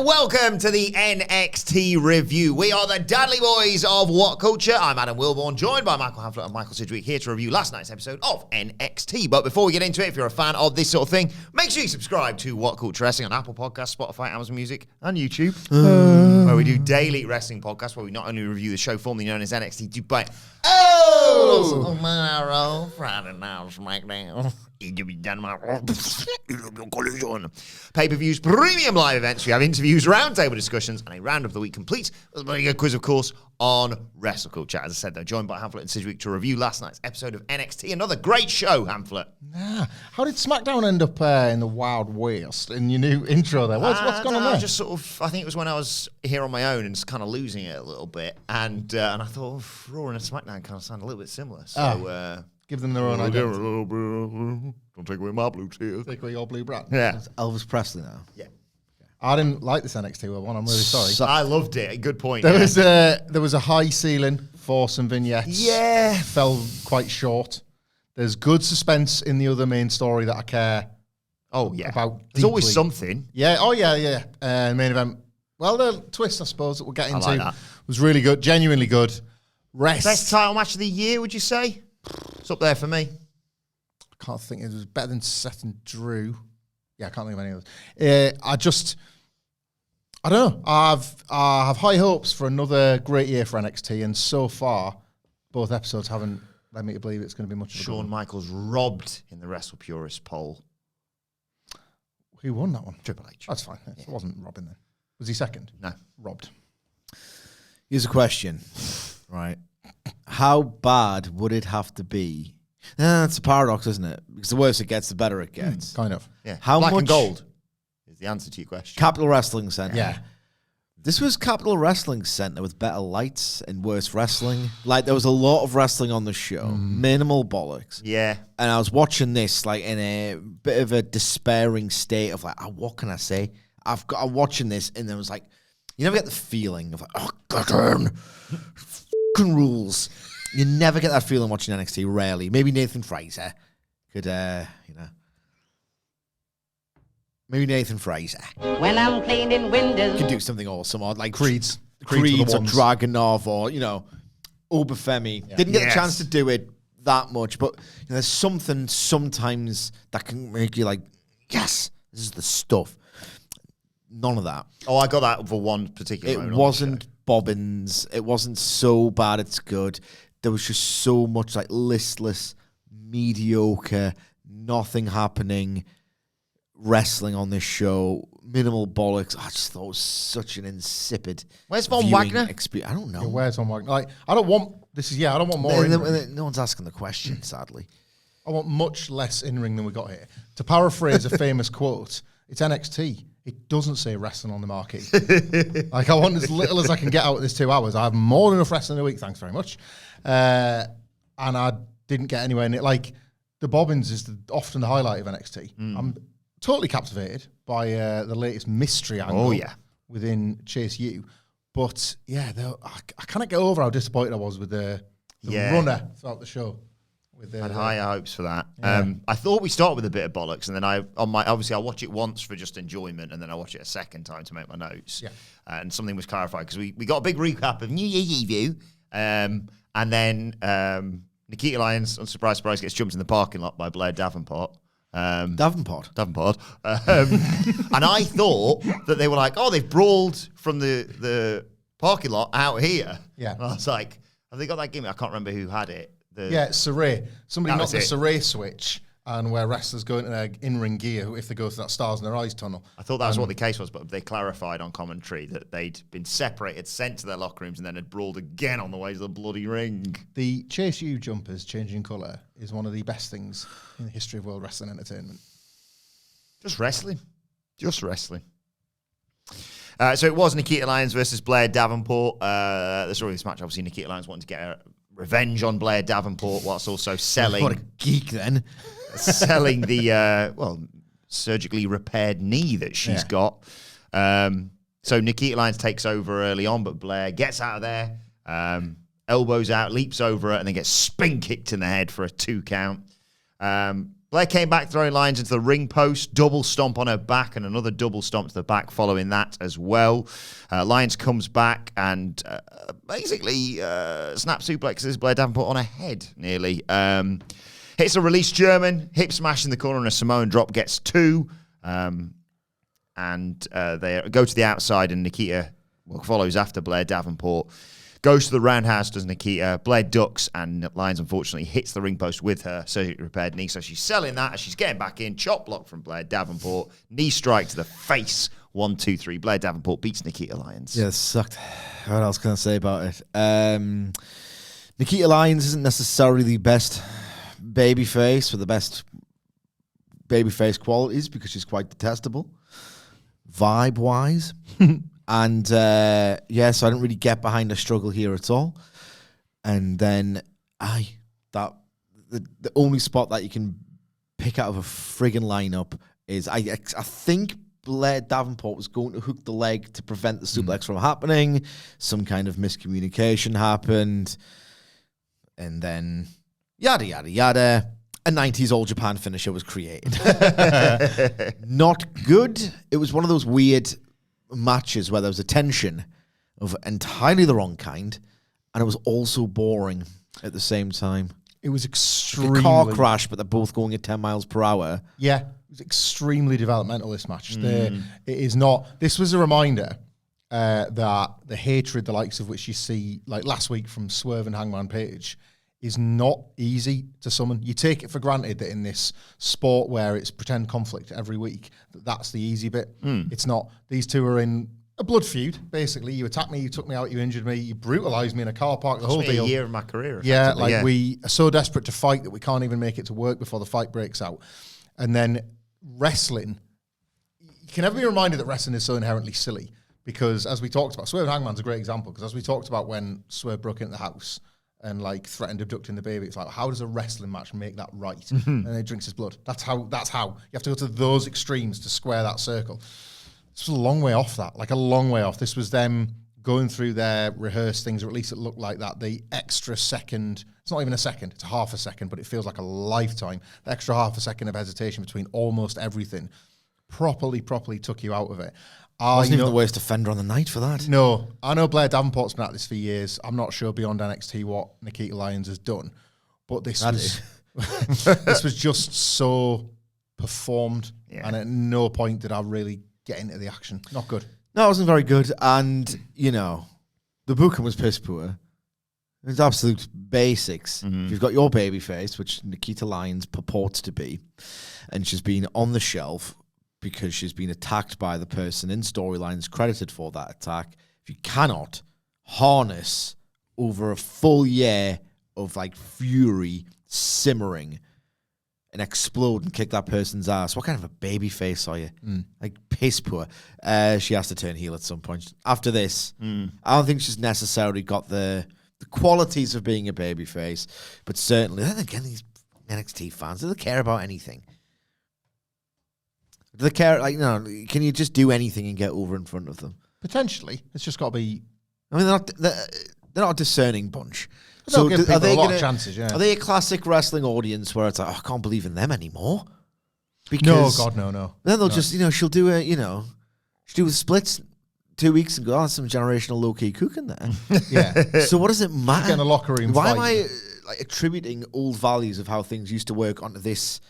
and welcome to the NXT review. We are the Dadley Boyz of What Culture. I'm Adam Wilborn, joined by Michael Hamflett and Michael Sidgwick, here to review last night's episode of NXT. But before we get into it, if you're a fan of this sort of thing, make sure you subscribe to What Culture Wrestling on Apple Podcasts, Spotify, Amazon Music, and YouTube, where we do daily wrestling podcasts, where we not only review the show formerly known as NXT Dubai. Tomorrow, Friday Night SmackDown. Pay-per-views, premium live events. We have interviews, roundtable discussions, and a round of the week complete with a very good quiz, of course, on Wrestle Culture. As I said, though, joined by Hamflett and Sidgwick to review last night's episode of NXT. Another great show, Hamflett. Yeah. How did SmackDown end up in the Wild West in your new intro there? What's going on there? Just sort of, I think it was when I was here on my own and just kind of losing it a little bit. And I thought, Raw and SmackDown kind of sound a little bit similar. So, give them their own identity. Don't take away my blue tears. Take away your blue brand. Yeah. It's Elvis Presley now. Yeah. I didn't like this NXT one. I'm really sorry. I loved it. Good point. There was a high ceiling for some vignettes. Yeah. Fell quite short. There's good suspense in the other main story that I care. Oh yeah. About There's always deeply. something. Yeah. Oh yeah. Main event. Well, the twist I suppose that we'll get into like that. was really good. Genuinely good. Best title match of the year, would you say? It's up there for me. I can't think it was better than Seth and Drew. Yeah, I can't think of any others. I don't know. I have high hopes for another great year for NXT, and so far, both episodes haven't led me to believe it's going to be much of a good Shawn one. Michaels robbed in the Wrestle Purist poll. Who won that one? Triple H. That's fine. It wasn't Robin then. Was he second? No. Robbed. Here's a question, right? How bad would it have to be? It's a paradox, isn't it? Because the worse it gets, the better it gets. Kind of. Yeah. How Black much and gold is the answer to your question. Capital Wrestling Center. Yeah. This was Capital Wrestling Center with better lights and worse wrestling. Like, there was a lot of wrestling on the show. Minimal bollocks. Yeah. And I was watching this, like, in a bit of a despairing state of, like, what can I say? I'm watching this, and there was, like, you never get the feeling of, like, oh, goddamn, fucking rules. You never get that feeling watching NXT, rarely. Maybe Nathan Fraser could, maybe Nathan Fraser When I'm cleaning windows. could do something awesome, or like Creeds. Creeds are or the ones. Dragunov or, Obafemi. Yeah. Didn't get Yes. the chance to do it that much, but there's something sometimes that can make you like, yes, this is the stuff. None of that. Oh, I got that for one particular It moment on the wasn't show. bobbins. It wasn't so bad it's good. There was just so much like listless, mediocre, nothing happening wrestling on this show. Minimal bollocks. I just thought it was such an insipid. Where's Von viewing Wagner? experience. I don't know. Yeah, where's on Mike? Like, I don't want more in-ring. No one's asking the question, sadly. I want much less in-ring than we got here. To paraphrase a famous quote, it's NXT. It doesn't say wrestling on the marquee. Like, I want as little as I can get out of this 2 hours. I have more than enough wrestling a week, thanks very much. And I didn't get anywhere near. Like, the bobbins is often the highlight of NXT. I'm totally captivated by the latest mystery angle within Chase U. But, yeah, I cannot get over how disappointed I was with the runner throughout the show. I had higher hopes for that. Yeah. I thought we started with a bit of bollocks, and then obviously I'll watch it once for just enjoyment, and then I watch it a second time to make my notes. Yeah. And something was clarified because we got a big recap of New Year's Eve, and then Nikita Lyons, on surprise, gets jumped in the parking lot by Blair Davenport. Davenport. And I thought that they were like, oh, they've brawled from the parking lot out here. Yeah. And I was like, have they got that gimmick? I can't remember who had it. Saray. Somebody That knocked was the it. Saray switch, and where wrestlers go into their in-ring gear if they go through that stars in their eyes tunnel. I thought that was what the case was, but they clarified on commentary that they'd been separated, sent to their locker rooms, and then had brawled again on the way to the bloody ring. The Chase U jumpers changing colour is one of the best things in the history of world wrestling entertainment. Just wrestling. So it was Nikita Lyons versus Blair Davenport. The story of this match, obviously, Nikita Lyons wanting to get revenge on Blair Davenport whilst also selling... What a geek, then. selling the, surgically repaired knee that she's got. So Nikita Lyons takes over early on, but Blair gets out of there, elbows out, leaps over it, and then gets spin kicked in the head for a 2 count. Blair came back throwing Lyons into the ring post, double stomp on her back, and another double stomp to the back following that as well. Lyons comes back and basically snap suplexes Blair Davenport on her head nearly. Hits a release German, hip smash in the corner, and a Samoan drop gets 2. And they go to the outside, and Nikita follows after Blair Davenport. Goes to the roundhouse, does Nikita. Blair ducks, and Lyons unfortunately hits the ring post with her surgically repaired knee. So she's selling that as she's getting back in. Chop block from Blair Davenport. Knee strike to the face. 1, 2, 3. Blair Davenport beats Nikita Lyons. Yeah, it sucked. What else can I say about it? Nikita Lyons isn't necessarily the best babyface or the best babyface qualities because she's quite detestable, vibe-wise. And, so I didn't really get behind the struggle here at all. And then, the only spot that you can pick out of a friggin' lineup is, I think Blair Davenport was going to hook the leg to prevent the suplex from happening. Some kind of miscommunication happened. And then, yada, yada, yada. A 90s All Japan finisher was created. Not good. It was one of those weird matches where there was a tension of entirely the wrong kind, and it was also boring at the same time. It was extremely... A car crash, but they're both going at 10 miles per hour. Yeah, it was extremely developmental, this match. It is not... This was a reminder that the hatred, the likes of which you see, like last week from Swerve and Hangman Page, is not easy to summon. You take it for granted that in this sport where it's pretend conflict every week, that's the easy bit. It's not. These two are in a blood feud, basically. You attacked me, you took me out, you injured me, you brutalised me in a car park, the whole deal. A year of my career. Yeah, we are so desperate to fight that we can't even make it to work before the fight breaks out. And then wrestling, you can never be reminded that wrestling is so inherently silly because as we talked about, Swerve and Hangman's a great example because as we talked about when Swerve broke into the house and like threatened abducting the baby, it's like, how does a wrestling match make that right? And he drinks his blood. That's how you have to go to those extremes to square that circle. This was a long way off that, like a long way off. This was them going through their rehearsed things, or at least it looked like that. The extra second, it's not even a second, it's a half a second, but it feels like a lifetime. The extra half a second of hesitation between almost everything properly took you out of it. Wasn't even the worst offender on the night for that. No. I know Blair Davenport's been at this for years. I'm not sure beyond NXT what Nikita Lyons has done. But this was just so performed. Yeah. And at no point did I really get into the action. Not good. No, it wasn't very good. And, the booking was piss poor. It's absolute basics. You've got your baby face, which Nikita Lyons purports to be. And she's been on the shelf because she's been attacked by the person in storylines credited for that attack. If you cannot harness over a full year of like fury simmering and explode and kick that person's ass, what kind of a baby face are you? Like piss poor. She has to turn heel at some point. After this, I don't think she's necessarily got the qualities of being a baby face, but certainly, then again, these NXT fans, do they care about anything? Do they care? Can you just do anything and get over in front of them? Potentially. It's just got to be... I mean, they're not a discerning bunch. So give people a lot of chances, yeah. Are they a classic wrestling audience where it's like, I can't believe in them anymore? Because no, God, no. Then they'll just, she'll do she'll do the splits 2 weeks and go, that's some generational low-key cooking there. Yeah. So what does it matter? Get in a locker room Why fight. am I attributing old values of how things used to work onto this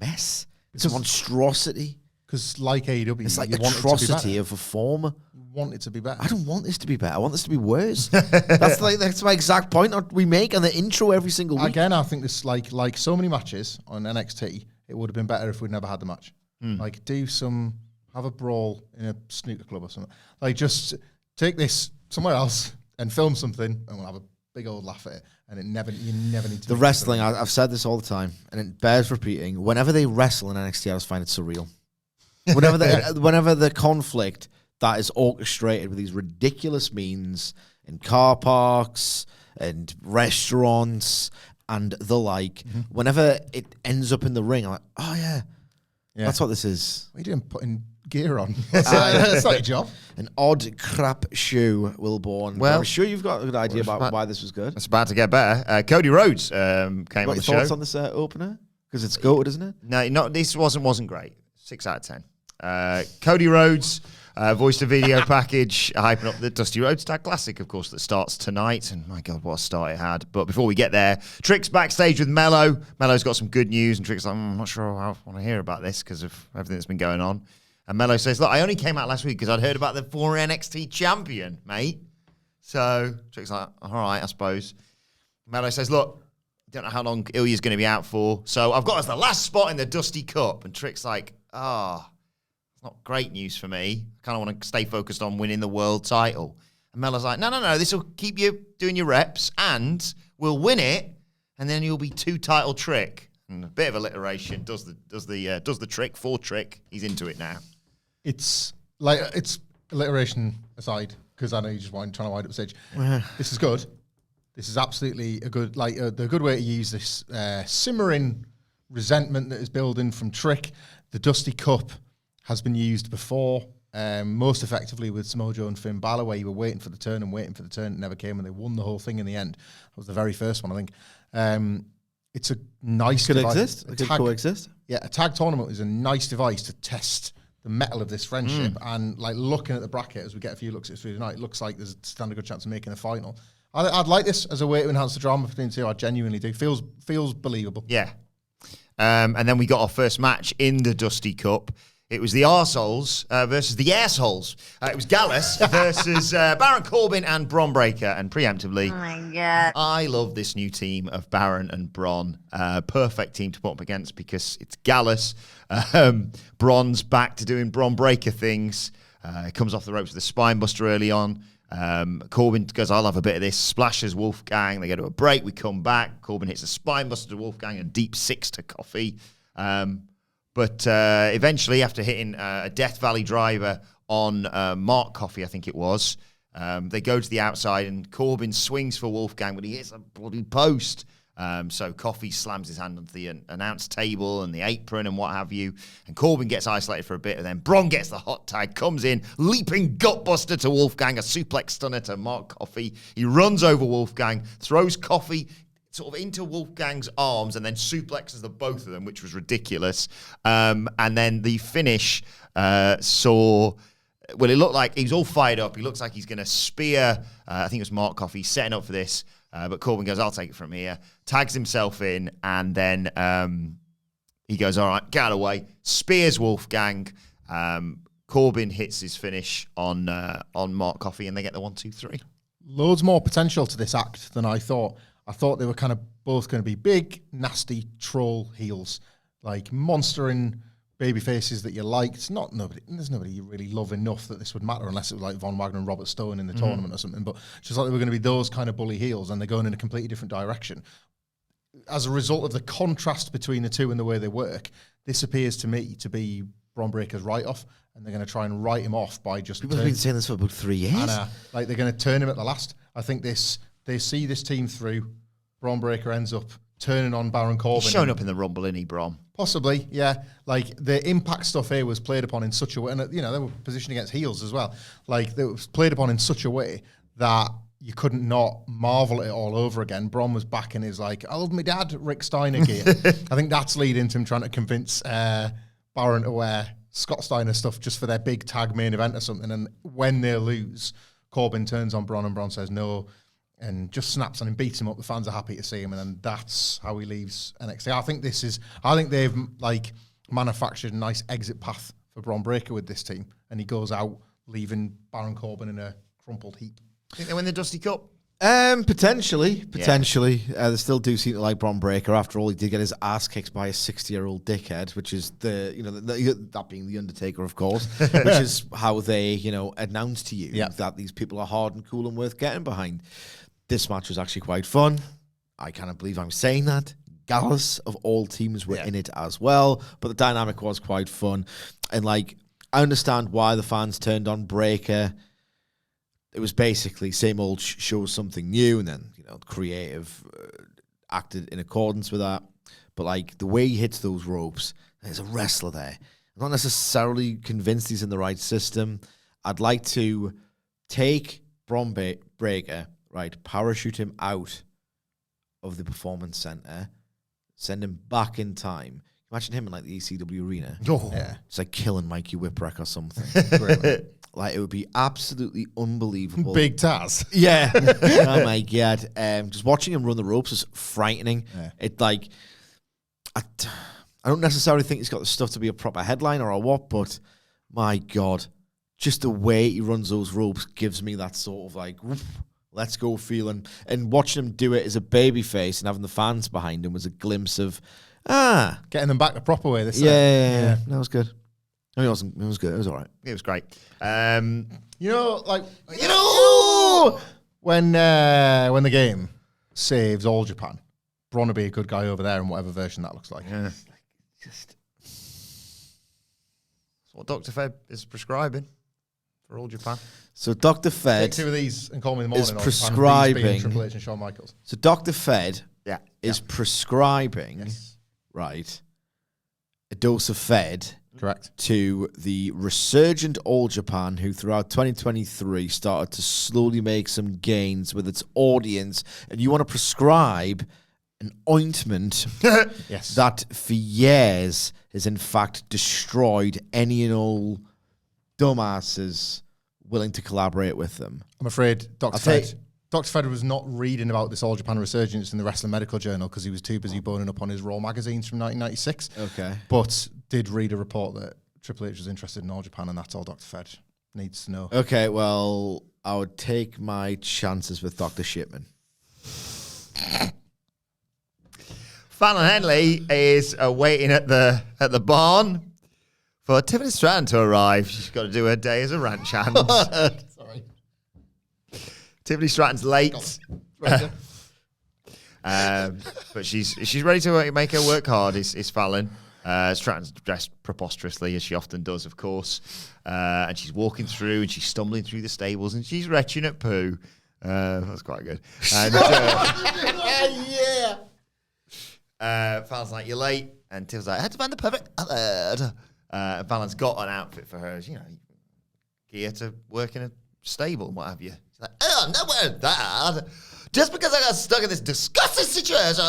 mess? It's a monstrosity. Because like AEW, it's like you atrocity of a form. You want it to be better. I don't want this to be better. I want this to be worse. That's my exact point we make on the intro every single week. Again, I think this like so many matches on NXT, it would have been better if we'd never had the match. Like have a brawl in a snooker club or something. Like just take this somewhere else and film something, and we'll have a big old laugh at it. And you never need to. The wrestling, I've said this all the time, and it bears repeating. Whenever they wrestle in NXT, I just find it surreal. Whenever the conflict that is orchestrated with these ridiculous means in car parks and restaurants and the like, whenever it ends up in the ring, I'm like, oh yeah, that's what this is. What are you doing putting gear on? That's not your job. An odd crap shoe, Wilborn. Well, I'm sure you've got a good idea about why this was good. It's about to get better. Cody Rhodes came on the show. Thoughts on this opener? Because it's goated, isn't it? No, this wasn't great. 6 out of 10. Cody Rhodes voiced a video package hyping up the Dusty Rhodes Tag Classic, of course, that starts tonight. And my God, what a start it had. But before we get there, Trick's backstage with Mello. Mello's got some good news, and Trick's like, I'm not sure I want to hear about this because of everything that's been going on. And Mello says, look, I only came out last week because I'd heard about the former NXT champion, mate. So Trick's like, all right, I suppose. Mello says, look, don't know how long Ilya's going to be out for. So I've got us the last spot in the Dusty Cup. And Trick's like, it's not great news for me. I kind of want to stay focused on winning the world title. And Mello's like, no, this will keep you doing your reps and we'll win it. And then you'll be 2 title Trick. And a bit of alliteration does the trick for Trick. He's into it now. It's alliteration aside, because I know you just trying to wind up stage. This is good. This is absolutely a good, the good way to use this simmering resentment that is building from Trick. The Dusty Cup has been used before, most effectively with Samoa Joe and Finn Balor, where you were waiting for the turn and waiting for the turn. It never came, and they won the whole thing in the end. That was the very first one, I think. It's a nice device. It could coexist. Yeah, a tag tournament is a nice device to test the metal of this friendship. And looking at the bracket as we get a few looks at it through tonight, it looks like there's a good chance of making a final. I'd like this as a way to enhance the drama between the two. I genuinely do. Feels believable. Yeah. And then we got our first match in the Dusty Cup. It was the Arseholes versus the Assholes. It was Gallus versus Baron Corbin and Bron Breakker. And preemptively, Oh my God. I love this new team of Baron and Bron. Perfect team to put up against because it's Gallus. Bron's back to doing Bron Breakker things. Comes off the ropes with a spine buster early on. Corbin goes, I'll have a bit of this. Splashes Wolfgang. They go to a break. We come back. Corbin hits a spine buster to Wolfgang and deep 6 to Coffee. But eventually, after hitting a Death Valley driver on Mark Coffey, I think it was, they go to the outside and Corbin swings for Wolfgang, but he hits a bloody post. So Coffey slams his hand onto the announce table and the apron and what have you. And Corbin gets isolated for a bit, and then Bron gets the hot tag, comes in, leaping gutbuster to Wolfgang, a suplex stunner to Mark Coffey. He runs over Wolfgang, throws Coffey sort of into Wolfgang's arms and then suplexes the both of them, which was ridiculous. And then the finish it looked like he was all fired up. He looks like he's going to spear, I think it was Mark Coffey, setting up for this. But Corbin goes, I'll take it from here. Tags himself in, and then he goes, all right, get out of the way. Spears Wolfgang. Corbin hits his finish on Mark Coffey, and they get the 1, 2, 3. Loads more potential to this act than I thought. I thought they were kind of both going to be big, nasty troll heels, like monstering baby faces that you liked. There's nobody you really love enough that this would matter unless it was like Von Wagner and Robert Stone in the tournament or something. But just like they were going to be those kind of bully heels, and they're going in a completely different direction. As a result of the contrast between the two and the way they work, this appears to me to be Bron Breakker's write-off, and they're going to try and write him off by just... People have been saying this for about 3 years. And, they're going to turn him at the last. I think they see this team through. Bron Breakker ends up turning on Baron Corbin. He's shown up in the Rumble, isn't he, Bron? Possibly, yeah. Like, the impact stuff here was played upon in such a way, and, they were positioned against heels as well. Like, it was played upon in such a way that you couldn't not marvel at it all over again. Bron was back in his, I love my dad, Rick Steiner gear. I think that's leading to him trying to convince Baron to wear Scott Steiner stuff just for their big tag main event or something. And when they lose, Corbin turns on Bron, and Bron says no, and just snaps on him, beats him up. The fans are happy to see him, and then that's how he leaves NXT. I think they've manufactured a nice exit path for Bron Breakker with this team, and he goes out leaving Baron Corbin in a crumpled heap. Think they win the Dusty Cup? Potentially. They still do seem to like Bron Breakker. After all, he did get his ass kicked by a 60-year-old dickhead, which is that being the Undertaker, of course, which is how they announce to you that these people are hard and cool and worth getting behind. This match was actually quite fun. I cannot believe I'm saying that. Gallus of all teams were in it as well, but the dynamic was quite fun. And I understand why the fans turned on Breakker. It was basically same old show something new, and then creative acted in accordance with that. But the way he hits those ropes, there's a wrestler there. I'm not necessarily convinced he's in the right system. I'd like to take Bron Breakker, parachute him out of the performance center, send him back in time. Imagine him in like the ECW arena. Oh. Yeah. It's like killing Mikey Whipwreck or something. Great. Like it would be absolutely unbelievable. Big Taz. Yeah. Oh my god. Just watching him run the ropes is frightening. Yeah. It like I don't necessarily think he's got the stuff to be a proper headliner or what, but my god, just the way he runs those ropes gives me that sort of like whoop, let's go feeling. And watching him do it as a baby face and having the fans behind him was a glimpse of Getting them back the proper way this time. yeah. That was good. I mean, it wasn't. It was good. It was all right. It was great. You know, like You know, when the game saves all Japan, Braun will be a good guy over there in whatever version that looks like. yeah. Just that's what Dr. Feb is prescribing for all Japan. So Dr. Take Fed. two of these and call me in the is morning. prescribing- Triple H and Shawn Michaels. So Dr. Fed Yeah. is prescribing, Yes. right, a dose of Fed Correct. to the resurgent All Japan, who throughout 2023 started to slowly make some gains with its audience, and you want to prescribe an ointment Yes. that for years has in fact destroyed any and all dumbasses willing to collaborate with them. I'm afraid Dr. I'll tell Fed. Dr. Fed was not reading about this All Japan resurgence in the Wrestling Medical Journal because he was too busy boning up on his Raw magazines from 1996. Okay. But did read a report that Triple H was interested in All Japan, and that's all Dr. Fed needs to know. Okay, well, I would take my chances with Dr. Shipman. Fallon Henley is waiting at the barn for Tiffany Stratton to arrive. She's got to do her day as a ranch hand. Sorry. Tiffany Stratton's late. But she's ready to make her work hard, is Fallon. Stratton's dressed preposterously, as she often does, of course. And she's walking through and she's stumbling through the stables and she's retching at poo. That's quite good. And, Yeah. Fallon's like, you're late. And Tiff's like, I had to find the perfect outfit. And Fallon's got an outfit for her, gear to work in a stable and what have you. She's like, oh, I'm not wearing that. Just because I got stuck in this disgusting situation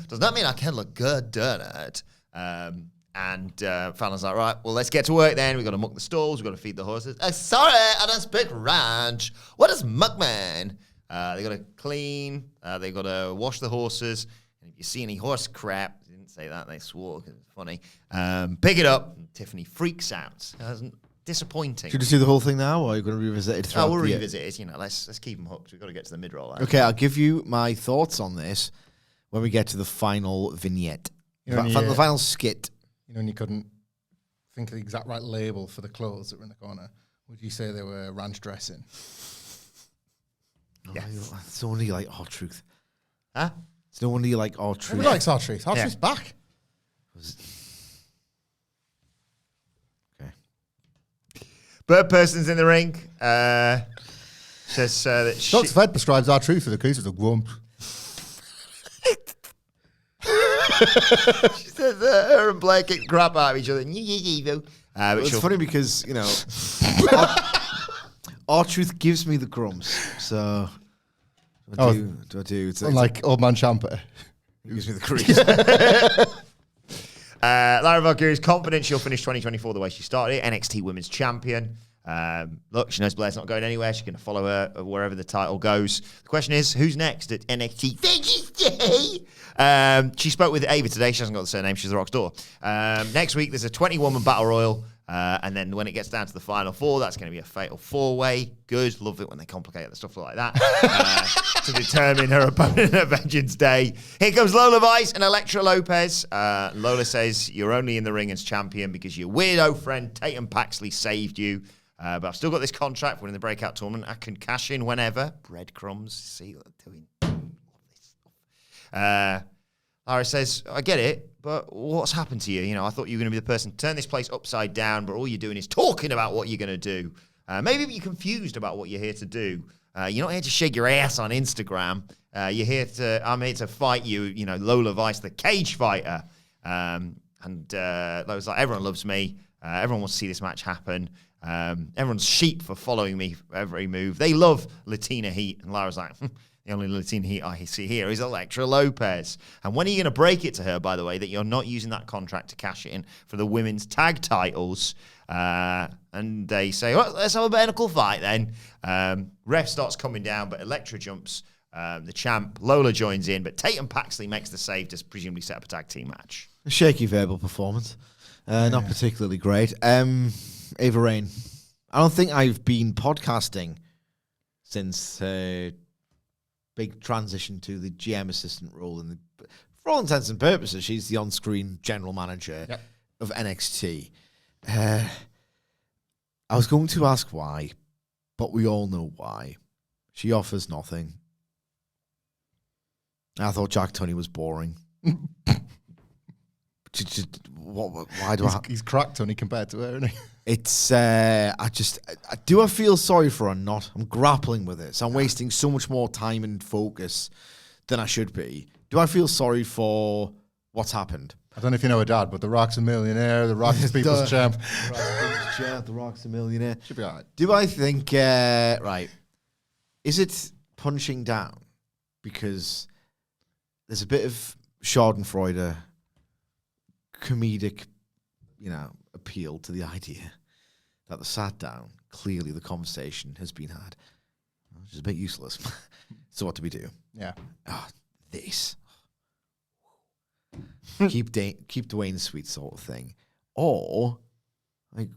does not mean I can look good doing it. And Fallon's like, right, well, let's get to work then. We've got to muck the stalls. We've got to feed the horses. Sorry, I don't speak ranch. What is muck, man? They got to clean. They got to wash the horses. And if you see any horse crap, they didn't say that. They swore because it's funny. Pick it up. And Tiffany freaks out. Disappointing. Should we do the whole thing now, or are you going to revisit it throughout We'll the year? revisit it. Let's keep them hooked. We've got to get to the mid-roll. Okay, I'll give you my thoughts on this when we get to the final vignette. The final skit. You know, when you couldn't think of the exact right label for the clothes that were in the corner, would you say they were ranch dressing? Yeah. It's no wonder you like R-Truth. Huh? It's no wonder you like R-Truth. Who likes R-Truth? R-Truth's back. Okay. Bird person's in the ring. Says that Dr. Fed prescribes R-Truth for the case of the grump. she says her and Blair kick crap out of each other. It's funny because, R-Truth gives me the crumbs. So, what do I do? It's Unlike Old Man Champa. He gives me the crease. Lara Valkyrie is confident she'll finish 2024 the way she started it. NXT Women's Champion. Look, she knows Blair's not going anywhere. She's going to follow her wherever the title goes. The question is, who's next at NXT? She spoke with Ava today. She hasn't got the surname. She's the Rock's door. Next week, there's a 20-woman battle royal. And then when it gets down to the final four, that's going to be a fatal four-way. Good. Love it when they complicate the stuff like that. To determine her opponent at Vengeance Day. Here comes Lola Vice and Elektra Lopez. Lola says, you're only in the ring as champion because your weirdo friend Tatum Paxley saved you. But I've still got this contract for winning the breakout tournament. I can cash in whenever. Breadcrumbs. See what they're doing. Lara says, I get it, but what's happened to you? I thought you were going to be the person to turn this place upside down, but all you're doing is talking about what you're going to do. Maybe you're confused about what you're here to do. You're not here to shake your ass on Instagram. I'm here to fight you, Lola Vice, the cage fighter. And Lola's like, everyone loves me. Everyone wants to see this match happen. Everyone's sheep for following me for every move. They love Latina Heat. And Lara's like, The only Latina I see here is Elektra Lopez. And when are you going to break it to her, by the way, that you're not using that contract to cash in for the women's tag titles? And they say, well, let's have a medical fight then. Ref starts coming down, but Elektra jumps the champ. Lola joins in, but Tatum Paxley makes the save to presumably set up a tag team match. A shaky verbal performance. Not particularly great. Ava Rain. I don't think I've been podcasting since big transition to the GM assistant role. For all intents and purposes, she's the on-screen general manager of NXT. I was going to ask why, but we all know why. She offers nothing. I thought Jack Tunney was boring. Why do He's cracked Tunney compared to her, isn't he? It's, do I feel sorry for her or not? I'm grappling with it. So I'm wasting so much more time and focus than I should be. Do I feel sorry for what's happened? I don't know if you know her dad, but The Rock's a millionaire, The Rock's people's champ. The Rock's a millionaire. Should be all right. Do I think, right, is it punching down? Because there's a bit of Schadenfreude, comedic, appeal to the idea that they sat down. Clearly, the conversation has been had, which is a bit useless. So what do we do? Yeah. This. keep Dwayne sweet sort of thing, or like,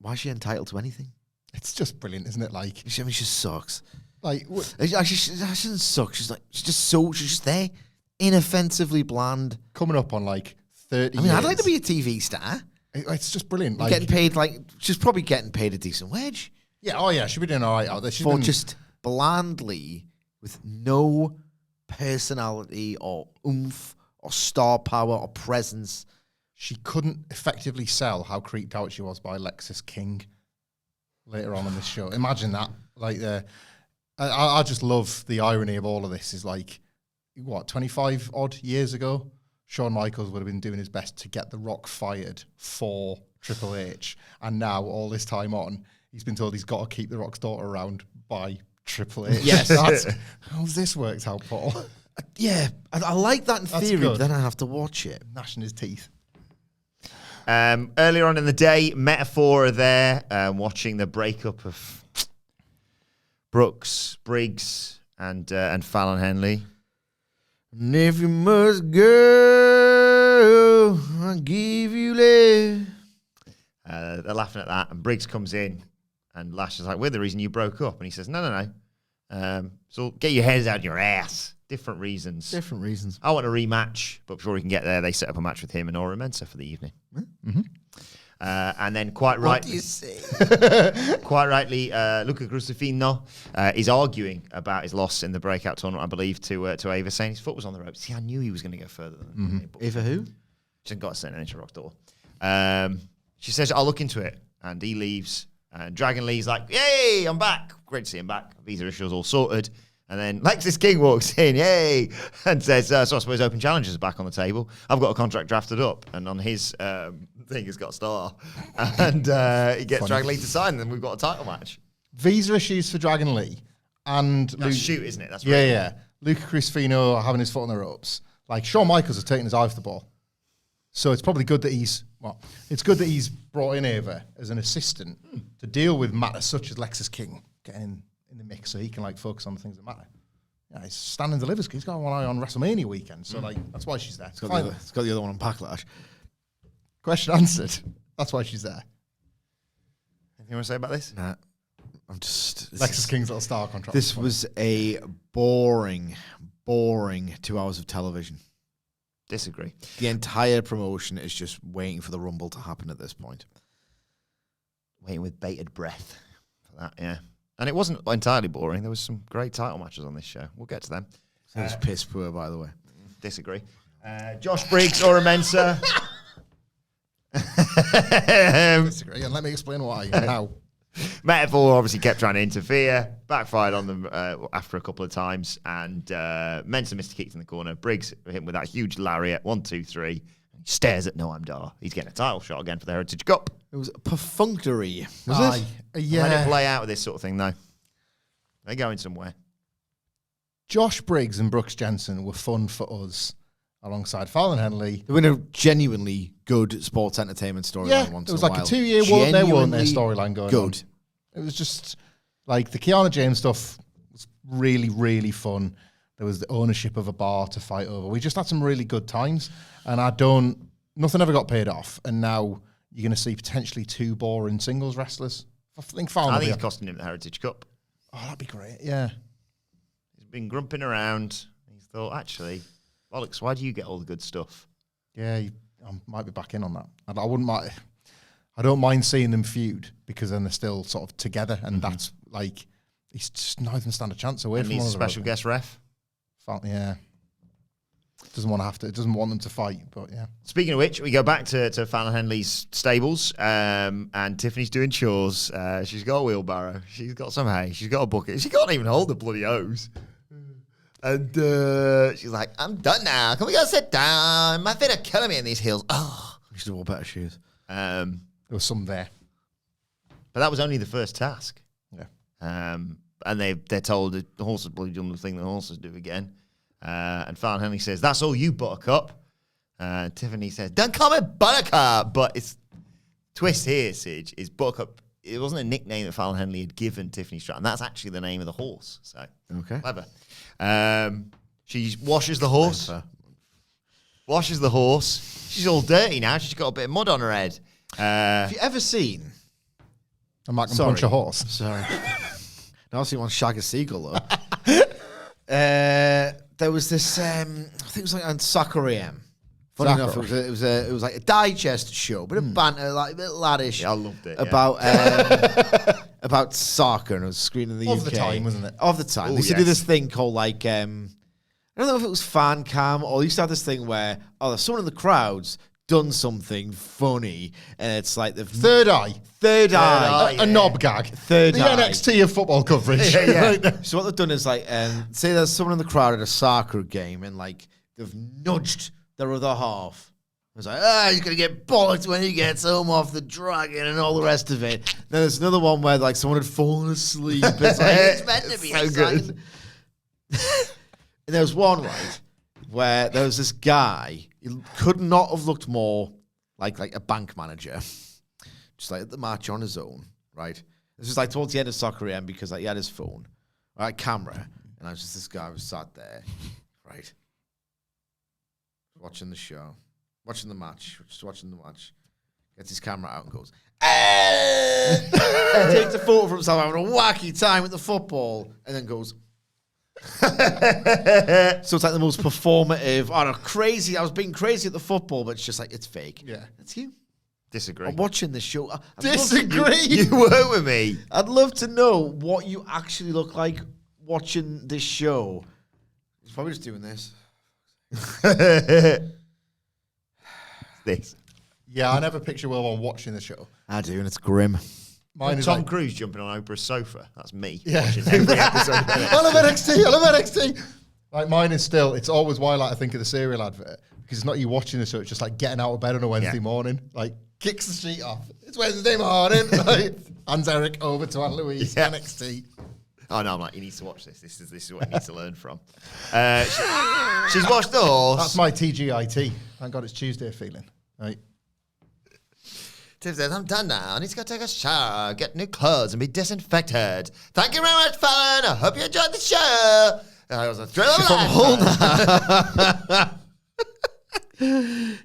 why is she entitled to anything? It's just brilliant, isn't it? Like, I mean, she sucks. Like, actually, she doesn't suck. She's just there, inoffensively bland. Coming up on like 30 I mean, years. I'd like to be a TV star. It's just brilliant. Like, Getting paid she's probably getting paid a decent wage. Yeah, oh yeah, she'll be doing all right out there. She's For been, just blandly, with no personality or oomph or star power or presence. She couldn't effectively sell how creeped out she was by Lexis King later on in this show. Imagine that. Like, I just love the irony of all of this. Is like, 25 odd years ago, Shawn Michaels would have been doing his best to get The Rock fired for Triple H, and now all this time on, he's been told he's got to keep The Rock's daughter around by Triple H. Yes. How's this worked out, Paul? Yeah, I like that in theory, good. but then I have to watch it. Gnashing his teeth. Earlier on in the day, Metaphor are there watching the breakup of Brooks, Briggs, and Fallon Henley. And if you must go, I'll give you live. They're laughing at that, and Briggs comes in, and Lash is like, we're the reason you broke up. And he says, no. So get your heads out of your ass. Different reasons. Different reasons. I want a rematch, but before we can get there, they set up a match with him and Aura Mensah for the evening. Mm-hmm. And then quite right, What do you say? quite rightly, Luca Crusifino is arguing about his loss in the breakout tournament, I believe, to Ava, saying his foot was on the ropes. See, I knew he was going to go further than me. Ava who? She hasn't got to send an interrupt door. She says, I'll look into it. And he leaves. And Dragon Lee's like, yay, I'm back. Great to see him back. Visa issues all sorted. And then Lexis King walks in, yay, and says, so I suppose Open Challengers are back on the table. I've got a contract drafted up. And on his thing, he's got a star. And he gets Dragon Lee to sign, and then we've got a title match. Visa issues for Dragon Lee. And That's shoot, isn't it? That's yeah, right. yeah. Luca Crusifino having his foot on the ropes. Like, Shawn Michaels has taken his eye off the ball. So it's probably good that he's brought in Ava as an assistant to deal with matters such as Lexis King getting in the mix, so he can like focus on the things that matter. Yeah, he's standing delivers. He's got one eye on WrestleMania weekend, so like that's why she's there. It's got the other one on Backlash. Question answered. That's why she's there. Anything you want to say about this? Nah, I'm just... Lexis King's little star contract. This was a boring 2 hours of television. Disagree. The entire promotion is just waiting for the Rumble to happen at this point. Waiting with bated breath for that, yeah. And it wasn't entirely boring. There was some great title matches on this show. We'll get to them. It was piss poor, by the way. Disagree. Josh Briggs, Aura Mensah. Disagree. And let me explain why now. Metaphor obviously kept trying to interfere, backfired on them after a couple of times, and Mensah missed a kick in the corner. Briggs hit him with that huge lariat. 1, 2, 3. He stares at Noam Dar. He's getting a title shot again for the Heritage Cup. It was perfunctory, was it? Let it play out with this sort of thing, though. They're going somewhere. Josh Briggs and Brooks Jensen were fun for us alongside Fallon Henley. They were in a genuinely good sports entertainment storyline Yeah, once it was in a like while. a 2-year weren't there Genuinely storyline going on. good. It was just like the Kiana James stuff was really, really fun. There was the ownership of a bar to fight over. We just had some really good times, and nothing ever got paid off. And now you're going to see potentially 2 boring singles wrestlers. I think Fallon. I think it's costing him the Heritage Cup. Oh, that'd be great. Yeah. He's been grumping around. He's thought, actually, bollocks, why do you get all the good stuff? Yeah, I might be back in on that. I wouldn't mind. I don't mind seeing them feud because then they're still sort of together, and that's like he's just not even stand a chance away And from he's one a of special guest ref. Yeah, doesn't want to have to. It doesn't want them to fight, but yeah. Speaking of which, we go back to Fallon Henley's stables, and Tiffany's doing chores. She's got a wheelbarrow. She's got some hay. She's got a bucket. She can't even hold the bloody hose. And she's like, I'm done now. Can we go sit down? My feet are killing me in these heels. Oh. You should have worn better shoes. There was some there. But that was only the first task. Yeah. And they're told the horse has bloody done the thing the horses do again. And Fallon Henley says, that's all you, Buttercup. Tiffany says, don't call me Buttercup. But it's twist here, Sige, is Buttercup. It wasn't a nickname that Fallon Henley had given Tiffany Stratton. That's actually the name of the horse. So Okay. clever. She washes the horse. Washes the horse. She's all dirty now. She's got a bit of mud on her head. Have you ever seen... A Mac and punch a horse. Sorry. Now I've seen one shag a seagull, though. There was this, I think it was like on Soccer AM. Funny enough, it was like a digest show, bit of banter, like a bit laddish. Yeah, I loved it. About soccer, and it was screened in the UK. Of the time, wasn't it? Of the time. They used to do this thing called like, I don't know if it was fan cam, or they used to have this thing where, there's someone in the crowd's done something funny, and it's like the Third eye. eye. A knob gag. Third the eye. NXT of football coverage. So what they've done is like, say there's someone in the crowd at a soccer game, and like they've nudged their other half. It's like, he's gonna get bollocked when he gets home off the dragon and all the rest of it. Then there's another one where like someone had fallen asleep. It's like it's meant to be so good. And there was one right where there was this guy. He could not have looked more like a bank manager, just like at the match on his own. Right. This was like towards the end of Soccer AM because like he had his phone, right, camera, and I was just this guy was sat there, right, watching the show, watching the match, just watching the match. Gets his camera out and goes, takes a photo of himself having a wacky time with the football, and then goes. So it's like the most performative. Crazy. I was being crazy at the football, but it's just like it's fake. Yeah, that's you. Disagree. I'm watching this show. Disagree. You were with me. I'd love to know what you actually look like watching this show. He's probably just doing this. This. Yeah, I never picture Will watching the show. I do, and it's grim. Mine is Tom like, Cruise jumping on Oprah's sofa. That's me. Yeah. Watching every episode of NXT. I love NXT. I love NXT. Like mine is still. It's always why I think of the cereal advert because it's not you watching the show. It's just like getting out of bed on a Wednesday morning. Like kicks the sheet off. It's Wednesday morning. Like, hands Eric over to Anne Louise. Yeah. NXT. Oh no, I'm like, he needs to watch this. This is what he needs to learn from. She's watched the horse. That's my TGIT. Thank God it's Tuesday feeling. Right. Tiff says, I'm done now. I need to go take a shower, get new clothes, and be disinfected. Thank you very much, Fallon. I hope you enjoyed the show. It was a thrill of a lifetime.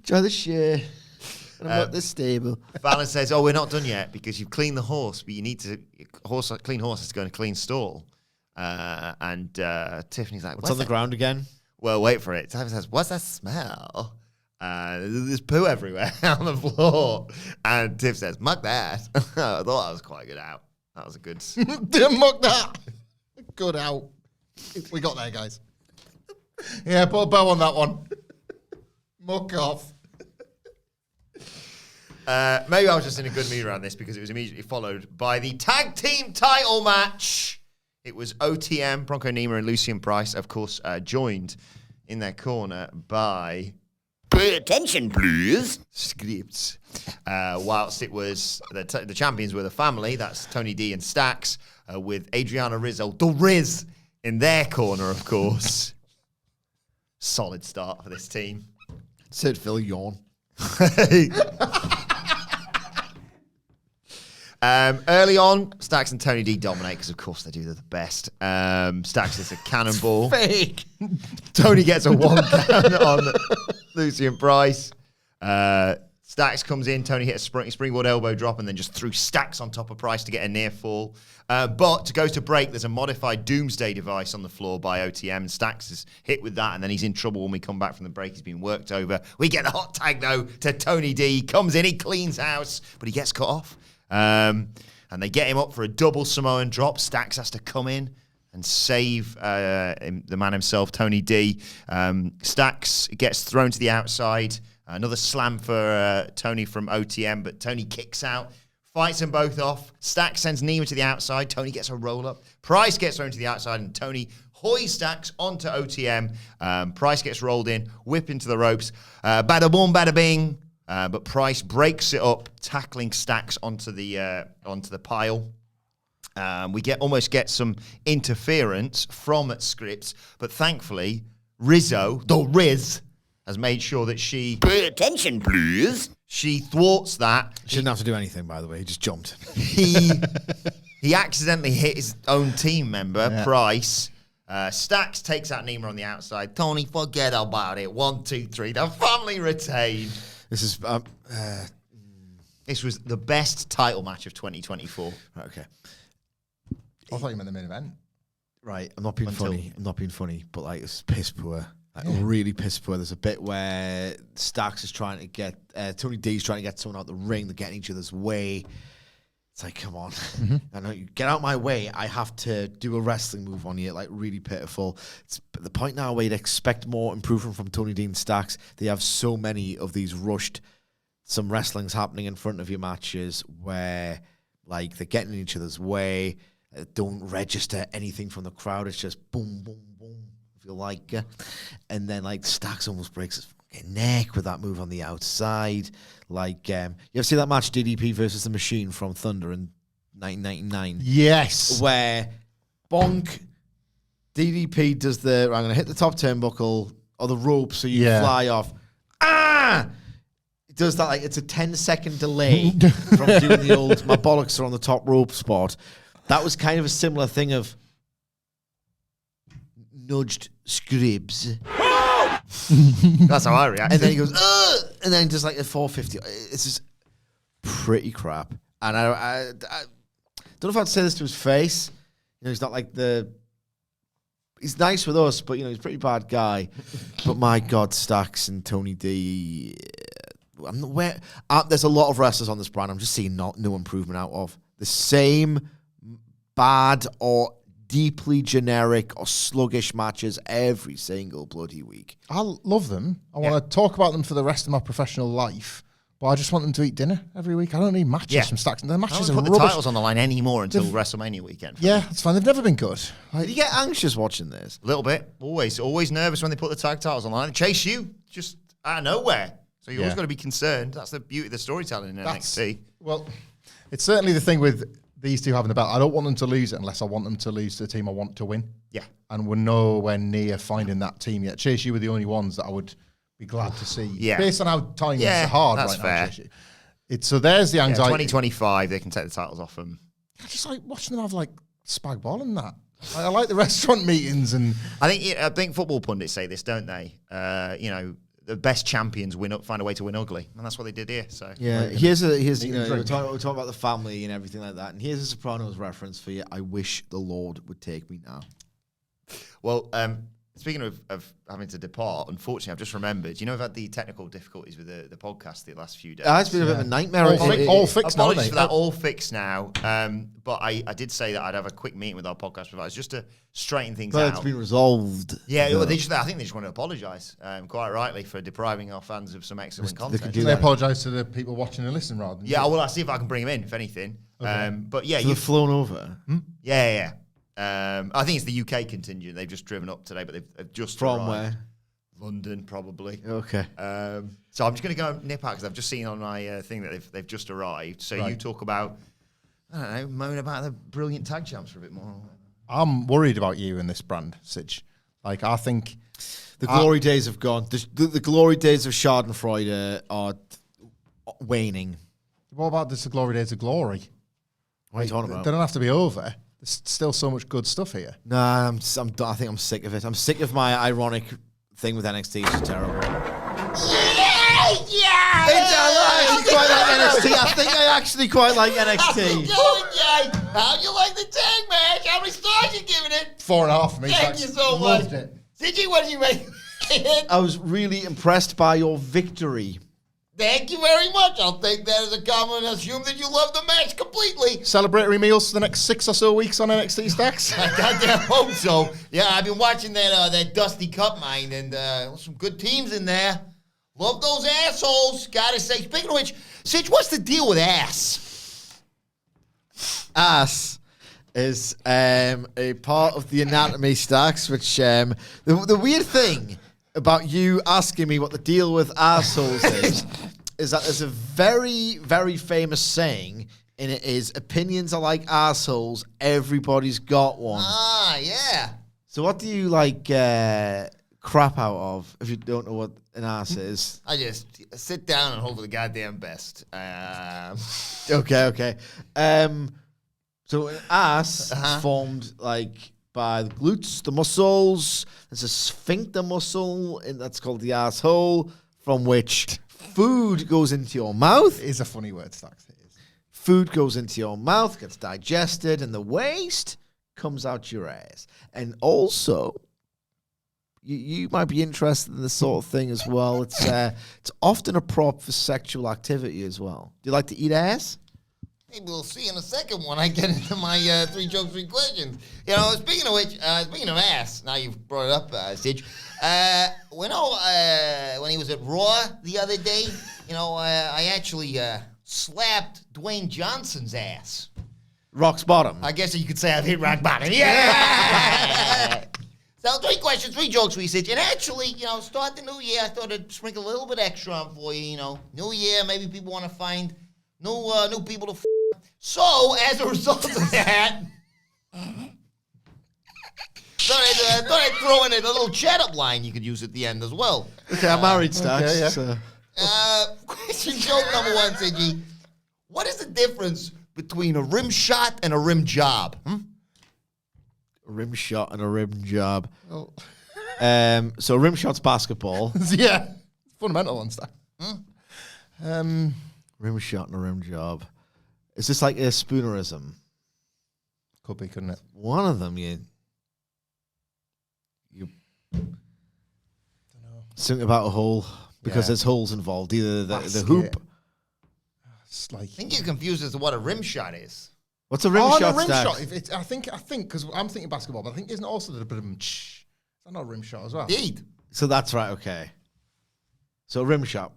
Try the shit. I'm not this stable. Fallon says, we're not done yet because you've cleaned the horse, but you need to clean horse has to go in a clean stall. And Tiffany's like, What's on the ground again? Well, wait for it. Tiffany says, what's that smell? There's poo everywhere on the floor. And Tiff says, mug that. I thought that was quite a good out. That was a good... Didn't muck that. Good out. We got there, guys. Yeah, put a bow on that one. Muck off. Maybe I was just in a good mood around this because it was immediately followed by the tag team title match. It was OTM, Bronco Nima and Lucien Price, of course, joined in their corner by... Pay attention, please. Scripts. Whilst it was the champions were the family, that's Tony D and Stax, with Adriana Rizzo, the Riz, in their corner, of course. Solid start for this team. Said Phil yawn. Early on, Stacks and Tony D dominate because, of course, they're the best. Stacks is a cannonball. Fake. Tony gets a 1 count on Lucian Price. Stacks comes in. Tony hit a springboard elbow drop and then just threw Stacks on top of Price to get a near fall. But to go to break, there's a modified Doomsday device on the floor by OTM. Stacks is hit with that, and then he's in trouble when we come back from the break. He's been worked over. We get the hot tag, though, to Tony D. He comes in, he cleans house, but he gets cut off. And they get him up for a double Samoan drop. Stacks has to come in and save the man himself, Tony D. Stacks gets thrown to the outside. Another slam for Tony from OTM, but Tony kicks out, fights them both off. Stacks sends Nima to the outside. Tony gets a roll-up. Price gets thrown to the outside, and Tony hoists Stacks onto OTM. Price gets rolled in, whipped into the ropes. Bada boom, bada bing. But Price breaks it up, tackling Stacks onto the pile. We almost get some interference from Scripps, but thankfully, Rizzo, the Riz, has made sure that she... Pay attention, please. She thwarts that. She didn't have to do anything, by the way. He just jumped. He accidentally hit his own team member, Price. Stacks takes out Nima on the outside. Tony, forget about it. 1, 2, 3. The family retained. This was the best title match of 2024. Okay. I thought you meant the main event. Right, I'm not being funny, but like it's piss poor. Like really piss poor. There's a bit where Stacks is trying to get Tony D's trying to get someone out the ring. They're getting each other's way. It's like, come on. I know you get out my way. I have to do a wrestling move on you. Like really pitiful. It's the point now where you'd expect more improvement from Tony D and Stacks. They have so many of these rushed some wrestling's happening in front of your matches where like they're getting in each other's way. Don't register anything from the crowd. It's just boom, boom, boom. If you like, and then like Stacks almost breaks his fucking neck with that move on the outside. Like, you ever see that match DDP versus the Machine from Thunder in 1999? Yes, where bonk DDP does the I'm gonna hit the top turnbuckle or the rope so you fly off. It does that like it's a 10-second delay from doing the old my bollocks are on the top rope spot. That was kind of a similar thing of nudged Scribs. That's how I react. And then he goes, ugh! And then just like a 450. It's just pretty crap. And I don't know if I'd say this to his face. You know, he's not like he's nice with us, but, you know, he's a pretty bad guy. But my God, Stacks and Tony D. There's a lot of wrestlers on this brand I'm just seeing no improvement out of. The same bad or deeply generic or sluggish matches every single bloody week. I love them. I want to talk about them for the rest of my professional life, but I just want them to eat dinner every week. I don't need matches from Stacks. The matches I are don't put rubbish. the titles on the line anymore until WrestleMania weekend. Yeah, that's fine. They've never been good. Did you get anxious watching this? A little bit. Always nervous when they put the tag titles on the line. They chase you just out of nowhere. So you always got to be concerned. That's the beauty of the storytelling in NXT. Well, it's certainly the thing with these two having the belt. I don't want them to lose it unless I want them to lose to the team I want to win. Yeah. And we're nowhere near finding that team yet. Chase U were the only ones that I would be glad to see. Yeah. Based on how times are hard that's right fair. now, Chase U. So there's the anxiety. 2025, they can take the titles off them. I just like watching them have like spag ball and that. I like the restaurant meetings and... I think football pundits say this, don't they? You know, the best champions find a way to win ugly, and that's what they did here. So yeah, here's you know we're talking about the family and everything like that, and here's a Sopranos reference for you. I wish the Lord would take me now. Well, speaking of having to depart, unfortunately, I've just remembered. You know, I've had the technical difficulties with the podcast the last few days. It's been a bit of a nightmare. All fixed now, Apologies for that. All fixed now. But I did say that I'd have a quick meeting with our podcast providers just to straighten things out. It's been resolved. Yeah, well, I think they just want to apologise, quite rightly, for depriving our fans of some excellent content. They apologise to the people watching and listening rather than... Yeah, well, I'll see if I can bring them in, if anything. Okay. But yeah, you've flown over. Yeah. I think it's the UK contingent. They've just driven up today, but they've just from arrived. Where? London, probably. Okay. So I'm just going to go nip out because I've just seen on my thing that they've just arrived. So you talk about, I don't know, moan about the brilliant tag champs for a bit more. I'm worried about you in this brand, Sige. Like, I think The glory days have gone. The glory days of Schadenfreude are waning. what about the glory days of glory? What are you talking about? They don't have to be over. There's still so much good stuff here. Nah, I think I'm sick of it. I'm sick of my ironic thing with NXT. It's terrible. I actually quite like NXT. I think I actually quite like NXT. How do you like the tag match? How many stars you giving it? 4.5 for me. Thank you so much. Loved it. Sige, what did you make? I was really impressed by your victory. Thank you very much. I'll take that as a compliment and assume that you love the match completely. Celebratory meals for the next 6 or so weeks on NXT Stacks. I goddamn hope so. Yeah, I've been watching that Dusty Cup mine, and some good teams in there. Love those assholes. Gotta say. Speaking of which, Sige, what's the deal with ass? Ass is a part of the anatomy stacks, which the weird thing about you asking me what the deal with assholes is that there's a very, very famous saying, and it is, opinions are like assholes, everybody's got one. Ah, yeah. So what do you like crap out of if you don't know what an ass is? I just sit down and hope for the goddamn best. Okay. So an ass is formed like by the glutes, the muscles. There's a sphincter muscle, and that's called the asshole, from which food goes into your mouth. It is a funny word, Stacks. It is. Food goes into your mouth, gets digested, and the waste comes out your ass. And also, you might be interested in this sort of thing as well. It's often a prop for sexual activity as well. Do you like to eat ass? Maybe we'll see in a second when I get into my 3 jokes, 3 questions. You know, speaking of which, speaking of ass, now you've brought it up, Sige. When he was at Raw the other day, I actually slapped Dwayne Johnson's ass. Rock's bottom. I guess you could say I've hit rock bottom. Yeah! So 3 questions, 3 jokes for you, Sige. And actually, start the new year. I thought I'd sprinkle a little bit extra on for you, New year, maybe people want to find new people to f***. So, as a result of that, thought I'd throw in a little chat-up line you could use at the end as well. Okay, I'm married, Stacks. Okay, yeah. So. Question joke number 1, Sige. What is the difference between a rim shot and a rim job? A rim shot and a rim job. Oh. So a rim shot's basketball. Yeah. Fundamental on Stacks. Rim shot and a rim job. Is this like a spoonerism? Could be, couldn't it? One of them, you something about a hole, because there's holes involved. Either the hoop. It's like, I think you're confused as to what a rim shot is. What's a rim shot? a rim Stacks? shot. If it's, I think, because I'm thinking basketball, but I think isn't it also the is that not a rim shot as well? Indeed. So that's right. Okay. So a rim shot.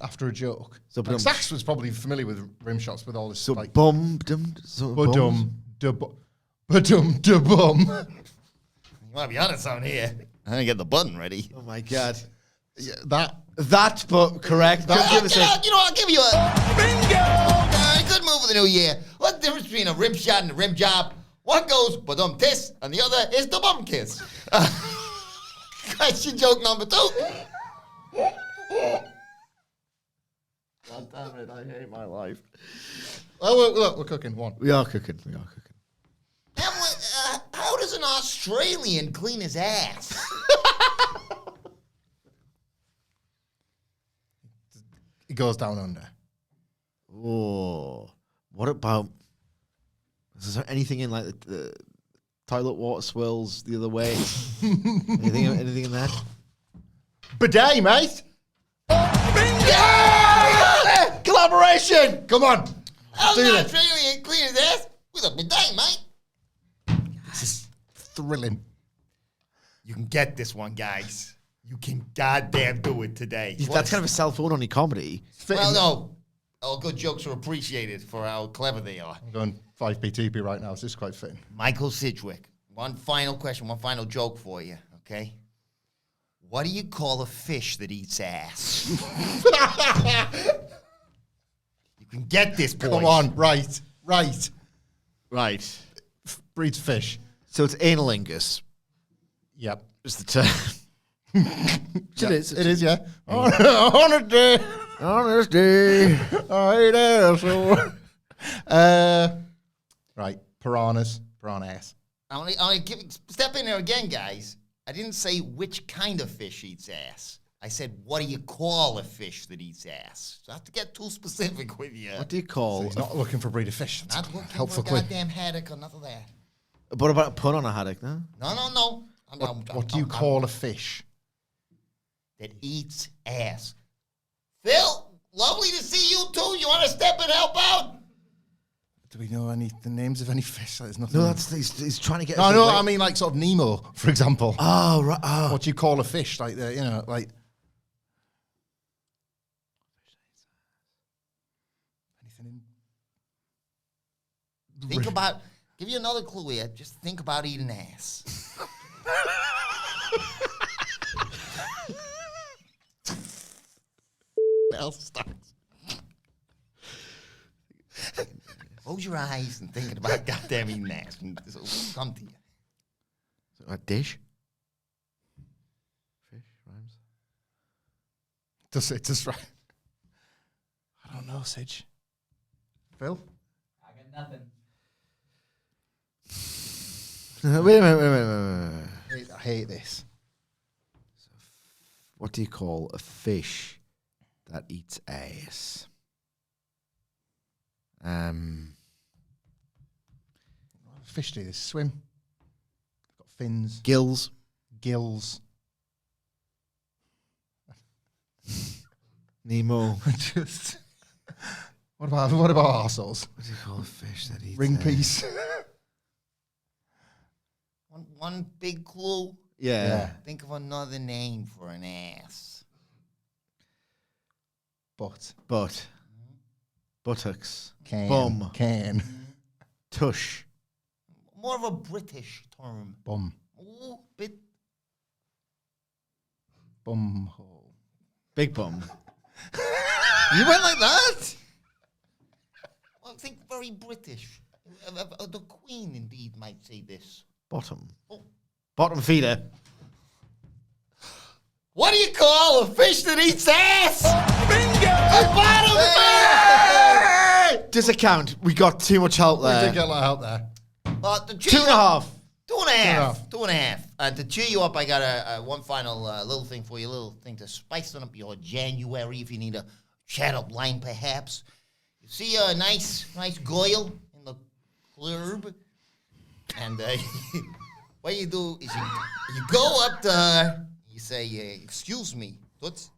After a joke. So Like, Stacks was probably familiar with rim shots with all this So like bum dum. So bums. bum. You want to be honest on here. I didn't get the button ready. Oh my god. Yeah, That, but correct. I'll give you a bingo. Good move for the new year. What's the difference between a rim shot and a rim job? One goes ba-dum tis, and the other is the bum kiss. Question joke number 2. God damn it! I hate my life. Oh, look, we're cooking one. We are cooking. How does an Australian clean his ass? It goes down under. Oh, what about? Is there anything in like the toilet water swirls the other way? anything in that? Bidet, mate. Yeah! Collaboration. Come on. How's Do an it. Australian clean his ass with a bidet, mate? This is thrilling. You can get this one, guys. You can goddamn do it today. That's kind of a cell phone only comedy. Well, no. All good jokes are appreciated for how clever they are. I'm going 5p2p right now, so this is quite fitting. Michael Sidgwick, one final question, one final joke for you, okay? What do you call a fish that eats ass? You can get this, boys. Come on, right. Right. breeds fish. So it's analingus. Yep. Is the term. It is, yeah. On a day. On this day. Right, piranhas. Piranha ass. Step in there again, guys. I didn't say which kind of fish eats ass. I said, what do you call a fish that eats ass? So I have to get too specific with you. What do you call? He's not looking for a breed of fish. Not looking Helpful for a clue. goddamn haddock or nothing there. What about a pun on a haddock? No. No. What do you call a fish? That eats ass? Phil, lovely to see you too. You want to step and help out? Do we know the names of any fish? There's nothing. No, he's trying to get. No, no. I mean, like sort of Nemo, for example. Oh, right. Oh. What do you call a fish? Like like anything in. Think about. Give you another clue here. Just think about eating ass. Else starts. Close your eyes and thinking about goddamn eating ass. And this will come to you. A dish. Fish rhymes. Just right. I don't know, Sidge. Phil? I got nothing. Wait a minute. I hate this. What do you call a fish that eats ass? Fish do this. Swim. Got fins. Gills. Gills. Nemo. Just. What about arseholes? What do you call a fish that eats Ring ass? piece. One big clue. Yeah. Think of another name for an ass. Butt. Butt. Buttocks. Can. Bum. Can. Tush. More of a British term. Bum. Ooh, bit. Bum hole. Big bum. You went like that? Well, I think very British. The Queen, indeed, might say this. Bottom. Oh. Bottom feeder. What do you call a fish that eats ass? Bingo! A bottom fish! Does it count? We got too much help We did there. get that out there. The 2.5. 2.5. 2.5. To cheer you up, I got a one final little thing for you, a little thing to spice up your January if you need a chat up line, perhaps. You see a nice goyle in the club, and what you do is you go up to, you say, excuse me, what?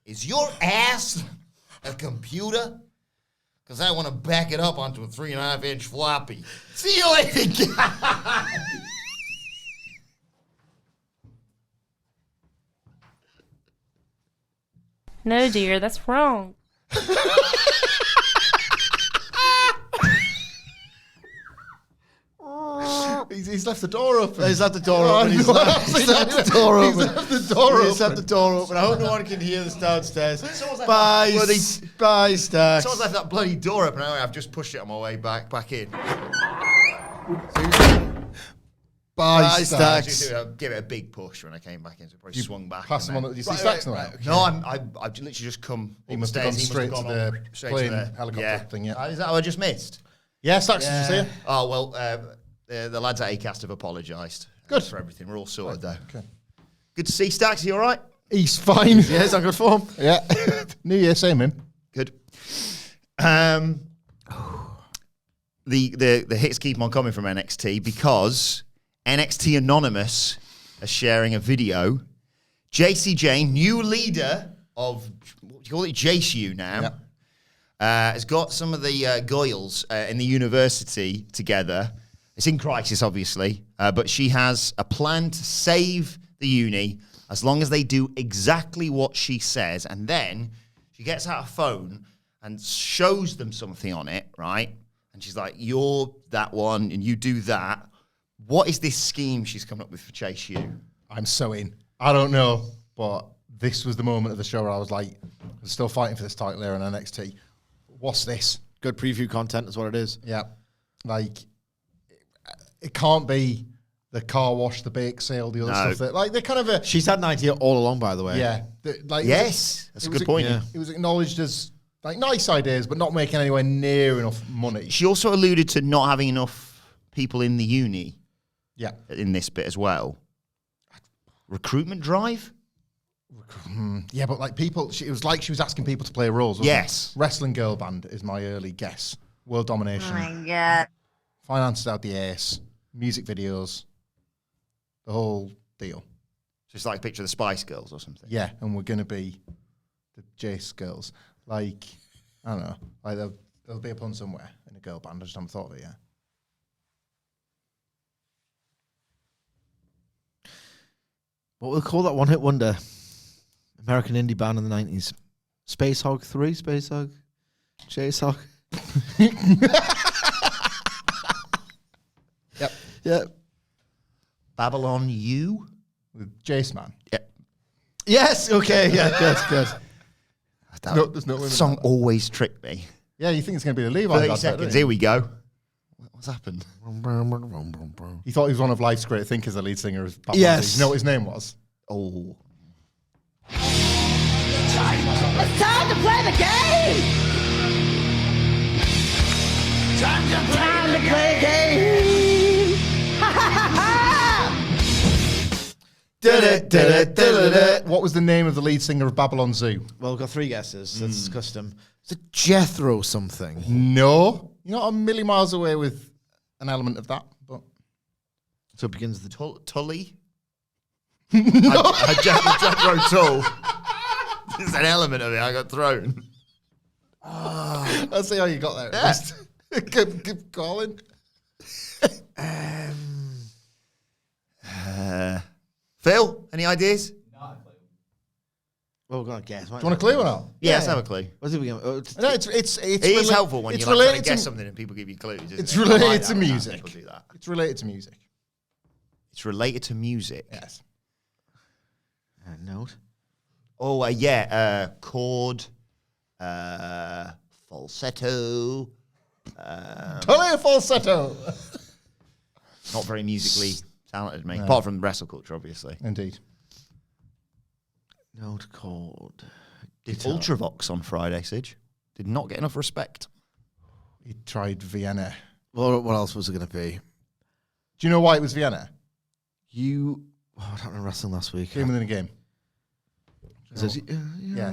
Is your ass a computer? Because I want to back it up onto a 3.5-inch floppy. See you later, guys. No, dear, that's wrong. He's left the door open. He's left the door open. He's left the door open. He's left the door He's left the open. door open. I hope no one can hear this downstairs. Someone's left Bye, that bloody- bye, Stacks. Someone's left that bloody door open. I've just pushed it on my way back in. Bye, Stacks. Stacks. I'll give it a big push when I came back in, so it probably swung back. Pass and him then- on. Did you see Stacks now? No, I've literally just come. He must have gone upstairs. straight to gone the on straight plane to the helicopter thing, yeah. Is that what I just missed? Yeah, Stacks, did you see it? Oh, well, the lads at Acast have apologised. Good. For everything. We're all sorted, though. Okay. Good to see Stacks. You all right? He's fine. Yeah, he's on good form. Yeah. New Year, same him. Good. The hits keep on coming from NXT because NXT Anonymous are sharing a video. JC Jane, new leader of, what do you call it, JCU now, Yep. has got some of the Goyles in the university together. It's in crisis, obviously, but she has a plan to save the uni as long as they do exactly what she says. And then she gets out a phone and shows them something on it, right? And she's like, you're that one, and you do that. What is this scheme she's coming up with for Chase U? I'm so in. I don't know, but this was the moment of the show where I was like, I'm still fighting for this title here on NXT. What's this? Good preview content is what it is. Yeah. Like, it can't be the car wash, the bake sale, the other stuff. That, like, they're kind of a... She's had an idea all along, by the way. Yeah. Like, Yes, that's a good point. Yeah. It was acknowledged as, like, nice ideas, but not making anywhere near enough money. She also alluded to not having enough people in the uni. Yeah. In this bit as well. Recruitment drive? Yeah, but like people, it was like she was asking people to play roles. Wasn't Yes. it? Wrestling girl band is my early guess. World domination. Oh my god. Financed out the ace. Music videos. The whole deal. Just like a picture of the Spice Girls or something. Yeah, and we're going to be the Jace girls. Like, I don't know. Like there'll be a pun somewhere in a girl band. I just haven't thought of it yet. What we'll call that one-hit wonder? American indie band in the 90s. Space Hog 3, Space Hog, Chase Hog. Yep. Yep. Babylon U? With Jace Man. Yeah. Yes, okay, yeah, good. There's no women Song like that. always tricked me. Yeah, you think it's going to be the Levi's 30 advert, don't seconds, you? here we go. What's happened? He thought he was one of Life's Great Thinkers, the lead singer of Babylon. Yes. You know what his name was? Oh. It's time to play the game! Time to play the game! Ha ha ha ha! What was the name of the lead singer of Babylon Zoo? Well, we've got 3 guesses. That's custom. Is it Jethro something? No. You're not a million miles away with an element of that, but... So it begins with the... Tully? I Jethro Tull. There's an element of it. I got thrown. I'll see how you got there. Yes. Keep calling. Phil, any ideas? Oh, we're going to guess. Do you want a clue or not? Yeah, let's have a clue. What's it begin? Oh, No, it's It is helpful when it's you're like trying related to guess to something and people give you clues. Isn't it's it? related I like to that when music. people do that. It's related to music. It's related to music. Yes. note. Oh, yeah. Chord, falsetto. Totally a falsetto. Not very musically talented, mate. Apart from wrestle culture, obviously. Indeed. Note called. Did Ultravox on Friday, Sidge. Did not get enough respect. He tried Vienna. Well, what else was it going to be? Do you know why it was Vienna? You. Oh, I don't know wrestling last week. Game within a game. Yeah.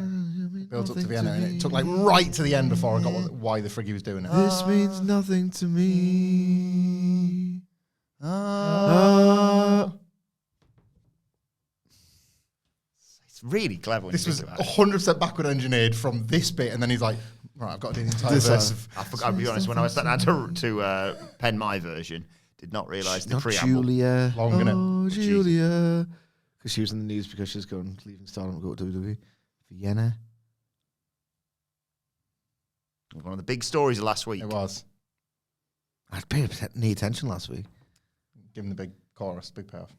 Built up to Vienna, and it took like right to the end before I got why the frig he was doing it. This means nothing to me. It's really clever when This you was think about it. 100% backward engineered from this bit, and then he's like, right, I've got to do the entire verse of... I forgot, I'll be honest, when I was sat down to pen my version, did not realise the preamble. Julia. Long, innit? Oh, Julia. Because she was in the news because she was leaving Stardom to go to WWE. Vienna. One of the big stories of last week. It was. I paid any attention last week. Give him the big chorus, big payoff.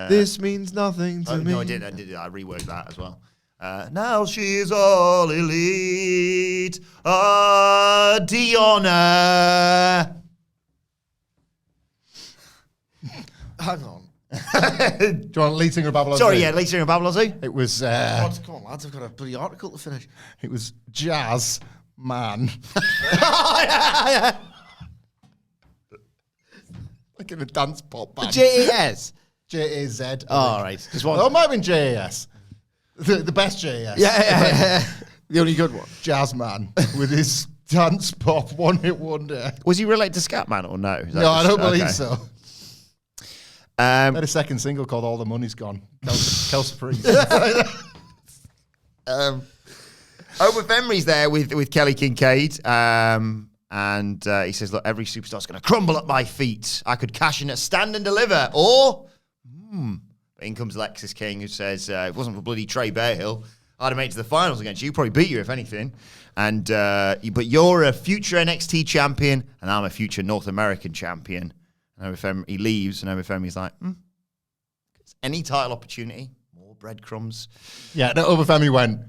This means nothing to me. No, I did. I reworked that as well. Now she's all elite. Diona. Hang on. Do you want lead singer of Babylon? Sorry, Zoo? yeah, lead singer of Babylon Zoo. It was... God, come on, lads. I've got a bloody article to finish. It was Jazz Man. Like in a dance pop band. JAS. J-A-Z. Oh, all right. Just one. Oh, it might have been J-A-S. The best J-A-S. Yeah. The only good one. Jazz Man with his dance pop one-hit wonder. Was he related to Scatman or no? Is that No, I just- don't believe okay. so. They had a second single called All the Money's Gone. Kel Surprise. Oprah Emery's there with Kelly Kincaid. And he says, look, every superstar's going to crumble at my feet. I could cash in at Stand and Deliver. Or, But in comes Lexis King, who says, if it wasn't for bloody Trey Bearhill, I'd have made it to the finals against you. Probably beat you, if anything. And but you're a future NXT champion, and I'm a future North American champion. And Oprah he leaves, and Oprah Emery's like, any title opportunity, more breadcrumbs. Yeah, no, Oprah Femi went,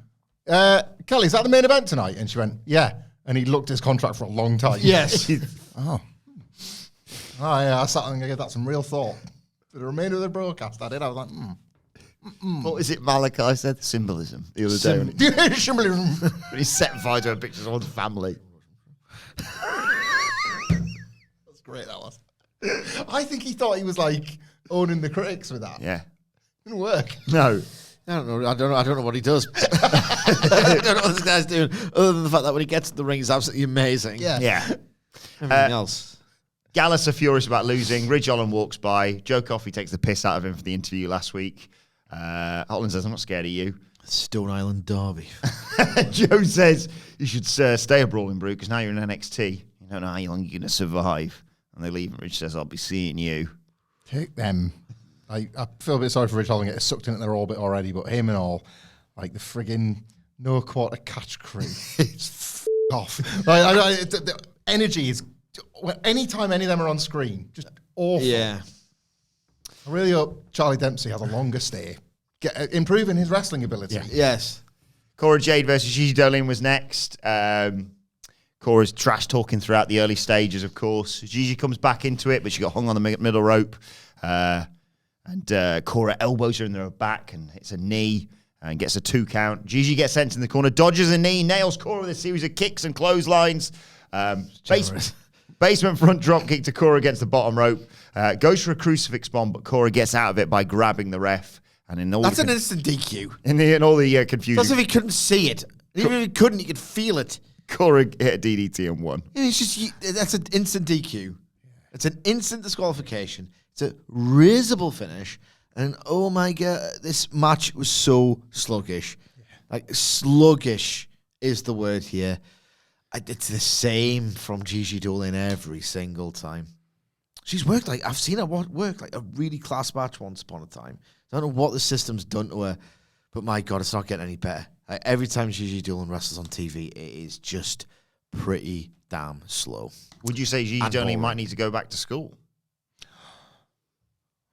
Kelly, is that the main event tonight? And she went, yeah. And he looked at his contract for a long time. Yes. Oh, yeah, I sat and gave that some real thought. For the remainder of the broadcast, I was like, What is it Malachi said? Symbolism. The other day when he set fire to a picture of someone's family. That's great, that was. I think he thought he was like owning the critics with that. Yeah. Didn't work. No. I don't know what he does. I don't know what this guy's doing, other than the fact that when he gets to the ring, he's absolutely amazing. Yeah. Yeah. Everything else. Gallus are furious about losing. Ridge Holland walks by. Joe Coffey takes the piss out of him for the interview last week. Holland says, I'm not scared of you. Stone Island Derby. Joe says, you should stay a Brawling Brute because now you're in NXT. You don't know how long you're going to survive. And they leave and Ridge says, I'll be seeing you. Take them. I feel a bit sorry for Ridge Holland getting sucked into their orbit already, but him and all, like the friggin' no quarter catch crew. It's off. Like, the energy is, anytime any of them are on screen, just awful. Yeah. I really hope Charlie Dempsey has a longer stay, improving his wrestling ability. Yeah. Yes. Cora Jade versus Gigi Dolin was next. Cora's trash talking throughout the early stages, of course. Gigi comes back into it, but she got hung on the middle rope. And Cora elbows her in the back and hits a knee and gets a 2 count. Gigi gets sent in the corner, dodges a knee, nails Cora with a series of kicks and clotheslines. Basement front drop kick to Cora against the bottom rope. Goes for a crucifix bomb, but Cora gets out of it by grabbing the ref. And in all That's an instant DQ. In all the confusion. That's if he couldn't see it. Even if he couldn't, he could feel it. Cora hit a DDT and won. Yeah, it's just that's an instant DQ. It's an instant disqualification. It's a risible finish. And oh my God, this match was so sluggish. Like, sluggish is the word here. It's the same from Gigi Dolin every single time. She's worked like, I've seen her work like a really class match once upon a time. I don't know what the system's done to her, but my God, it's not getting any better. Like, every time Gigi Dolin wrestles on TV, it is just pretty damn slow. Would you say Gigi Dolin might need to go back to school?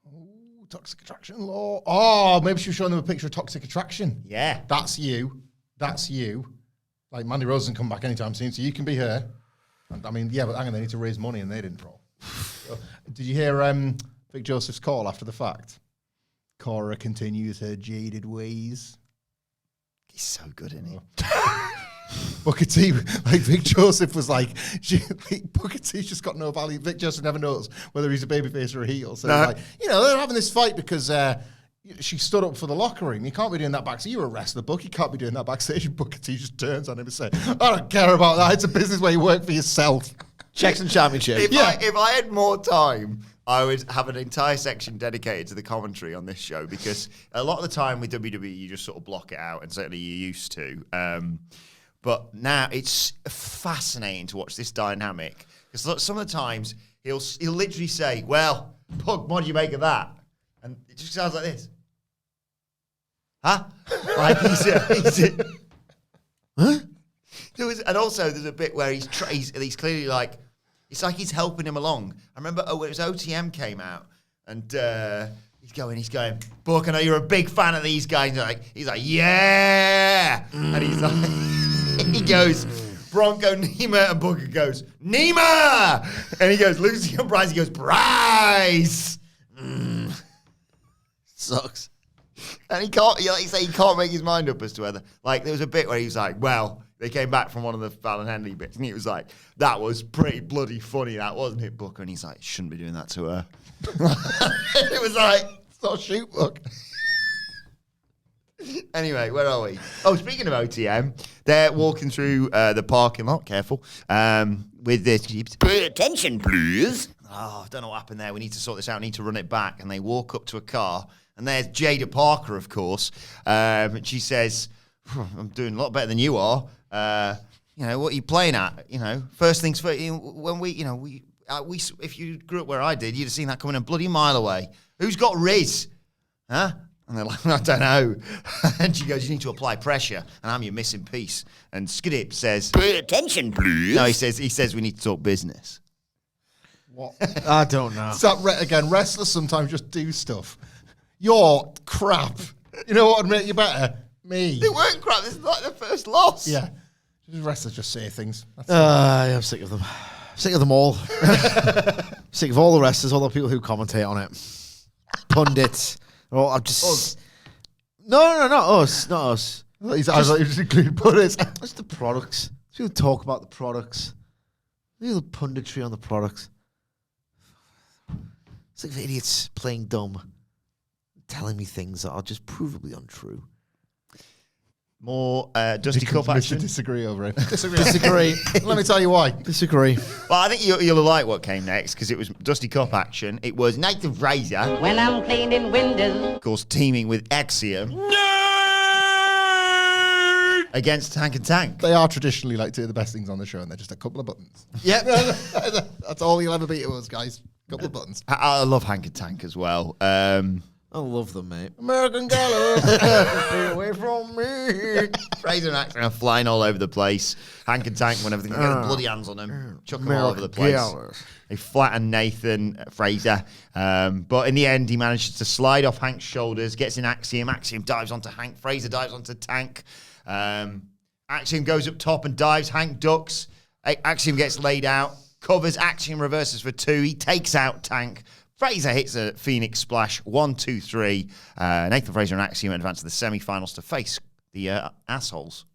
Ooh, toxic attraction law. Oh, maybe she was showing them a picture of toxic attraction. Yeah. That's you. That's you. Like, Mandy Rose doesn't come back anytime soon, so you can be her. And, I mean, yeah, but hang on, they need to raise money, and they didn't roll. Did you hear Vic Joseph's call after the fact? Cora continues her jaded ways. He's so good, isn't he? Booker T, like Vic Joseph was like, Booker T's just got no value. Vic Joseph never knows whether he's a babyface or a heel. So like, they're having this fight because she stood up for the locker room. You can't be doing that backstage. You're a wrestler, Book. You can't be doing that backstage. And Booker T just turns on him and says, I don't care about that. It's a business where you work for yourself. Checks and championship. If I had more time, I would have an entire section dedicated to the commentary on this show, because a lot of the time with WWE, you just sort of block it out, and certainly you used to. But now it's fascinating to watch this dynamic, because some of the times he'll literally say, well, Pug, what do you make of that? And it just sounds like this. Huh? Like he's huh? And also there's a bit where he's clearly like, it's like he's helping him along. I remember when it was OTM came out, and he's going, Book, I know you're a big fan of these guys. He's like, yeah. And he's like, he goes, Bronco, Nima, and Booker goes, Nima! And he goes, Lucy and Bryce. He goes, Bryce! Sucks. And he can't make his mind up as to whether, like, there was a bit where he was like, well, they came back from one of the Fallon Henley bits, and he was like, that was pretty bloody funny, that, wasn't it, Booker? And he's like, shouldn't be doing that to her. It was like, it's not a shoot, Book. Anyway, where are we? Oh, speaking of OTM, they're walking through the parking lot, careful, with this. Pay attention, please. Oh, I don't know what happened there. We need to sort this out. We need to run it back. And they walk up to a car, and there's Jada Parker, of course. And she says, I'm doing a lot better than you are. What are you playing at? First things first. When we if you grew up where I did, you'd have seen that coming a bloody mile away. Who's got Riz? Huh? And they're like, I don't know. And she goes, you need to apply pressure, and I'm your missing piece. And Skidip says, pay attention, please. No, he says we need to talk business. What? I don't know. Again, wrestlers sometimes just do stuff. You're crap. You know what would make you better? Me. They weren't crap. This is like their first loss. Yeah. Wrestlers just say things. Yeah, I'm sick of them. Sick of them all. Sick of all the wrestlers, all the people who commentate on it. Pundits. Oh, I'm just... No, not us. Not us. I thought you just included pundits. Just the products. People talk about the products. The punditry on the products. It's like idiots playing dumb. Telling me things that are just provably untrue. More Dusty Cup action. Disagree over it. Disagree. Let me tell you why. Disagree. Well, I think you'll like what came next because it was Dusty Cup action. It was Nathan Fraser, When I'm cleaning windows. of course, teaming with Axiom against Tank and Tank. They are traditionally like two of the best things on the show, and they're just a couple of buttons. Yep. That's all you'll ever beat it was, guys. Couple of buttons. I love Hank and Tank as well. I love them, mate. American Gallows. Stay away from me. Fraser and Axiom are flying all over the place. Hank and Tank, whenever they can get their bloody hands on them, chuck them all over the place. Gallows. They flatten Nathan Fraser, but in the end, he manages to slide off Hank's shoulders, gets in Axiom. Axiom dives onto Hank. Fraser dives onto Tank. Axiom goes up top and dives. Hank ducks. Axiom gets laid out, covers. Axiom reverses for 2. He takes out Tank. Fraser hits a Phoenix Splash. 1, 2, 3. Nathan Fraser and Axiom advance to the semi-finals to face the assholes.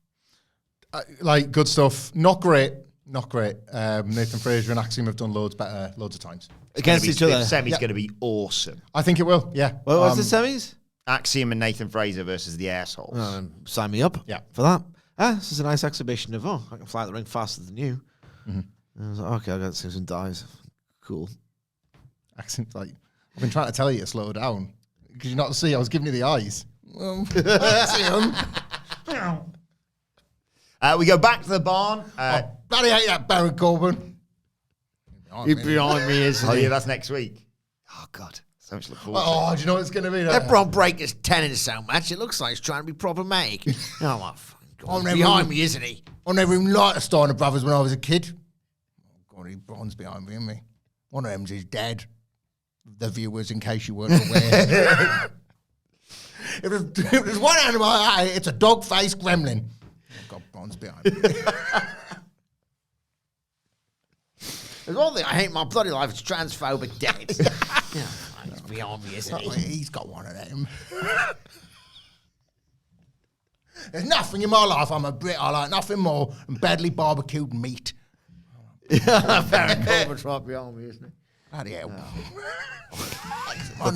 Like, good stuff. Not great. Nathan Fraser and Axiom have done loads better, loads of times. Against each other. The semi's Yeah. going to be awesome. I think it will, yeah. What was the semis? Axiom and Nathan Fraser versus the assholes. Sign me up. Yeah. For that. This is a nice exhibition of, I can fly out the ring faster than you. And I was like, okay, I got to see some dives. Cool. Axiom's like, I've been trying to tell you to slow down. Because you're not to see, I was giving you the eyes. Axiom. We go back to the barn. Bloody hate that Baron Corbin. You're behind me, isn't Oh, he? yeah, that's next week. Oh, God. So much to look forward to. Oh, do you know what it's going to be? That Bron Breaker's telling us so much, it looks like he's trying to be problematic. Oh, my fucking God. He's behind me, isn't he? I never even liked the Steiner brothers when I was a kid. Oh, God, Bron's behind me, isn't he? One of them's his dad. The viewers, in case you weren't aware. if there's one animal I hate, it's a dog-faced gremlin. Oh, God, Bron's behind me. There's one thing I hate in my bloody life, it's transphobic dad. He's behind me, isn't he? He's got one of them. There's nothing in my life I'm a Brit I like nothing more than badly barbecued meat. Baron Corbin's right behind me, isn't he? Bloody hell. We'll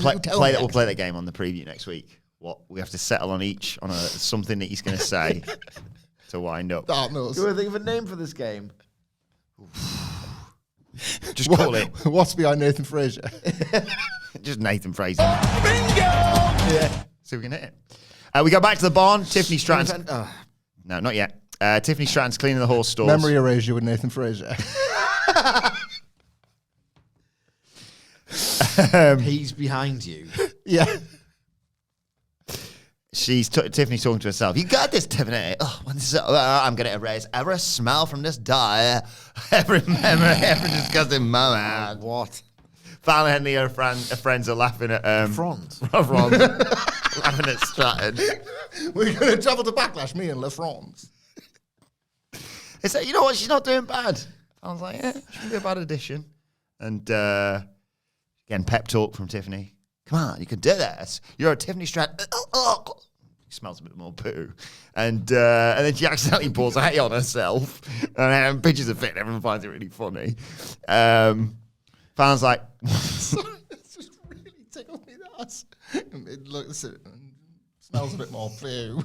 play that game on the preview next week. What we have to settle on each on something that he's going to say to wind up. Dark Nose. Do you want to think of a name for this game? Just call it. What's behind Nathan Fraser? Just Nathan Fraser. Bingo! Yeah. So we can hit it. We go back to the barn. Tiffany Stratton's... No, not yet. Tiffany Stratton's cleaning the horse stalls. Memory erasure with Nathan Fraser. He's behind you. Yeah. Tiffany's talking to herself. You got this, Tiffany. Oh, I'm going to erase every smell from this day. Every memory, every disgusting moment. What? Fallon and her friends are laughing at... Franz. laughing at Stratton. We're going to travel to Backlash, me and La France. They say, you know what? She's not doing bad. I was like, yeah, she shouldn't be a bad addition. And again, pep talk from Tiffany. Come on, you can do this. You're a Tiffany Stratton. She smells a bit more poo. And then she accidentally pours hay on herself. And pitches a fit. Everyone finds it really funny. Fallon's like... It's just really tickled me the ass. It looks it smells a bit more poo.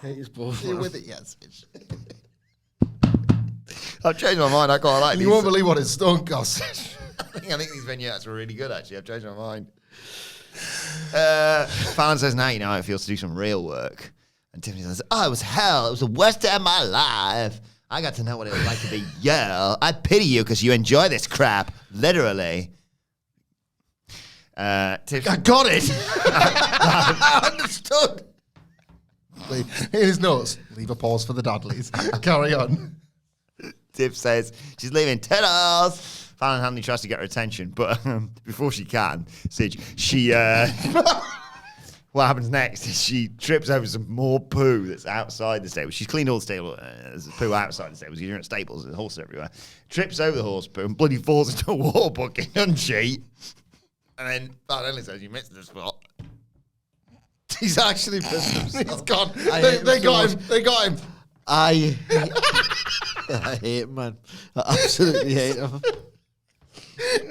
He's both. You with it, yes. I've changed my mind. I quite like these. You won't believe what his stone costs. I think these vignettes were really good, actually. I've changed my mind. Fallon says, now you know how it feels to do some real work. And Tiffany says, oh, it was hell. It was the worst day of my life. I got to know what it was like to be you. I pity you because you enjoy this crap. Literally. I got it. I understood. In his notes, leave a pause for the Dadleys. Carry on. Tiff says she's leaving $10. Fallon Hanley tries to get her attention, but before she can, Sige, she what happens next is she trips over some more poo that's outside the stable. She's cleaned all the stable. There's poo outside the stables. You're at stables. There's horses everywhere. Trips over the horse poo and bloody falls into a water bucket, doesn't she? And then that only says you missed the spot. He's actually pissed himself. He's gone. They got him. They got him. I hate him, man. I absolutely hate him.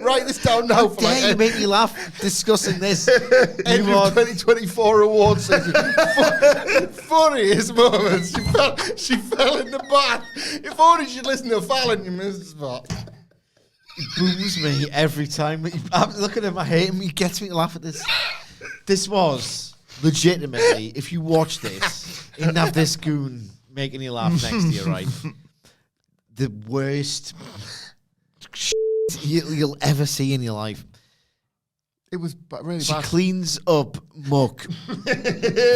Write this down now. How dare you make me laugh discussing this? End of 2024 award season. Funniest moments. She fell in the bath. If only she'd listened to Fallon, you missed the spot. He booms me every time. Look at him. I hate him. He gets me to laugh at this. This was legitimately, if you watch this, you didn't have this goon making you laugh next to you, right? The worst you'll ever see in your life. It was really She bad. cleans up muck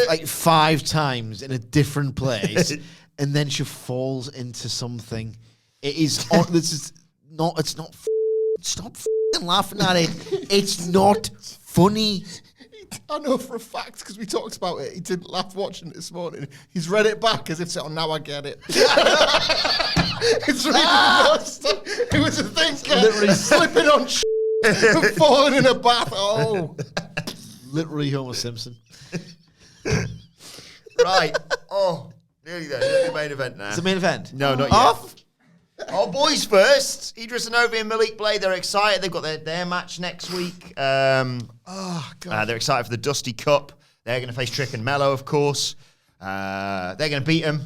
like 5 times in a different place, and then she falls into something. It is. This is not. It's not. Stop laughing at it. It's not funny. I know for a fact because we talked about it. He didn't laugh watching it this morning. He's read it back as if saying, "Oh, now I get it." It's really lost. It was a thing. Literally slipping on and falling in a bath. Oh, Literally Homer Simpson. Right. Oh, nearly there. Nearly the main event now. It's the main event. No, not yet. Oh, boys first. Idris Anovi and Malik Blade. They're excited. They've got their match next week. God. They're excited for the Dusty Cup. They're going to face Trick and Mello, of course. They're going to beat them.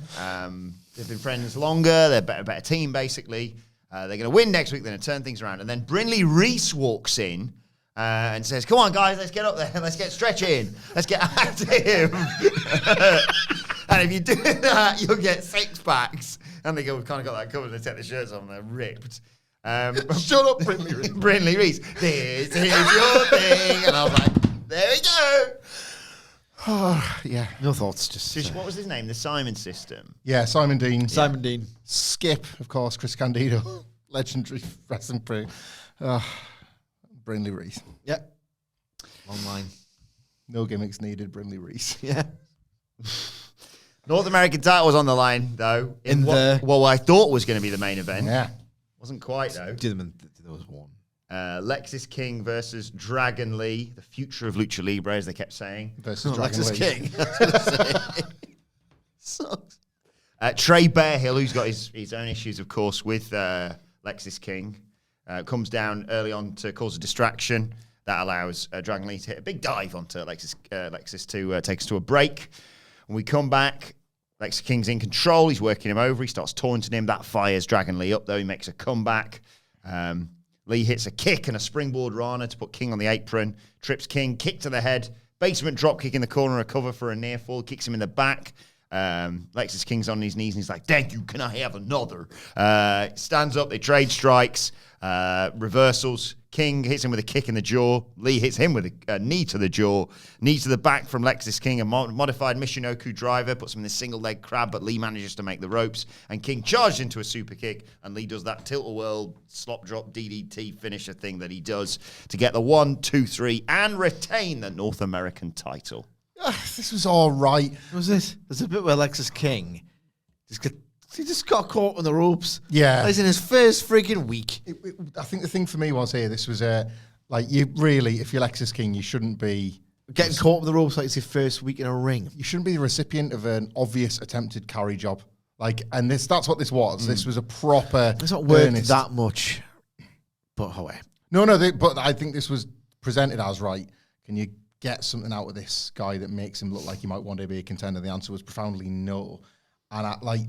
They've been friends longer. They're a better team, basically. They're going to win next week. They're going to turn things around. And then Brindley Reese walks in and says, "Come on, guys, let's get up there. Let's get stretching. Let's get active." And if you do that, you'll get 6 packs. And they go, "We've kind of got that covered." They take the shirts off and they're ripped. Shut up, Brindley Reese. Brindley Reese, this is your thing. And I was like, there we go. Yeah. No thoughts. Just What was his name? The Simon System. Yeah, Simon Dean. Simon Dean. Skip, of course, Chris Candido. Legendary wrestling pro. Brindley Reese. Yeah. Online. No gimmicks needed, Brindley Reese. Yeah. North American title was on the line, though. In the- what I thought was going to be the main event. Yeah. Wasn't quite, though. Do them in there was one. Lexis King versus Dragon Lee, the future of Lucha Libre, as they kept saying. Versus Dragon Alexis Lee. King. Sucks. Trey Bearhill, who's got his own issues, of course, with Lexis King, comes down early on to cause a distraction. That allows Dragon Lee to hit a big dive onto Lexis to take us to a break. When we come back, Lexis King's in control. He's working him over. He starts taunting him. That fires Dragon Lee up, though. He makes a comeback. Lee hits a kick and a springboard Rana to put King on the apron. Trips King, kick to the head. Basement drop kick in the corner, a cover for a near fall. Kicks him in the back. Lexis King's on his knees and he's like, "Thank you, can I have another?" Stands up, they trade strikes, reversals. King hits him with a kick in the jaw. Lee hits him with a knee to the jaw. Knee to the back from Lexis King, a modified Michinoku driver, puts him in a single leg crab, but Lee manages to make the ropes. And King charged into a super kick, and Lee does that tilt-a-whirl, slop drop DDT finisher thing that he does to get the 1, 2, 3, and retain the North American title. This was all right. What was this? There's a bit where Alexis King he just got caught on the ropes. Yeah. He's in his first freaking week. I think the thing for me was here, this was like, you really, if you're Lexis King, you shouldn't be Getting caught on the ropes like it's your first week in a ring. you shouldn't be the recipient of an obvious attempted carry job. Like, and that's what this was. This was a proper It's not worked earnest. that much. But oh, No, but I think this was presented as right. Can you get something out of this guy that makes him look like he might one day be a contender? The answer was profoundly no. And I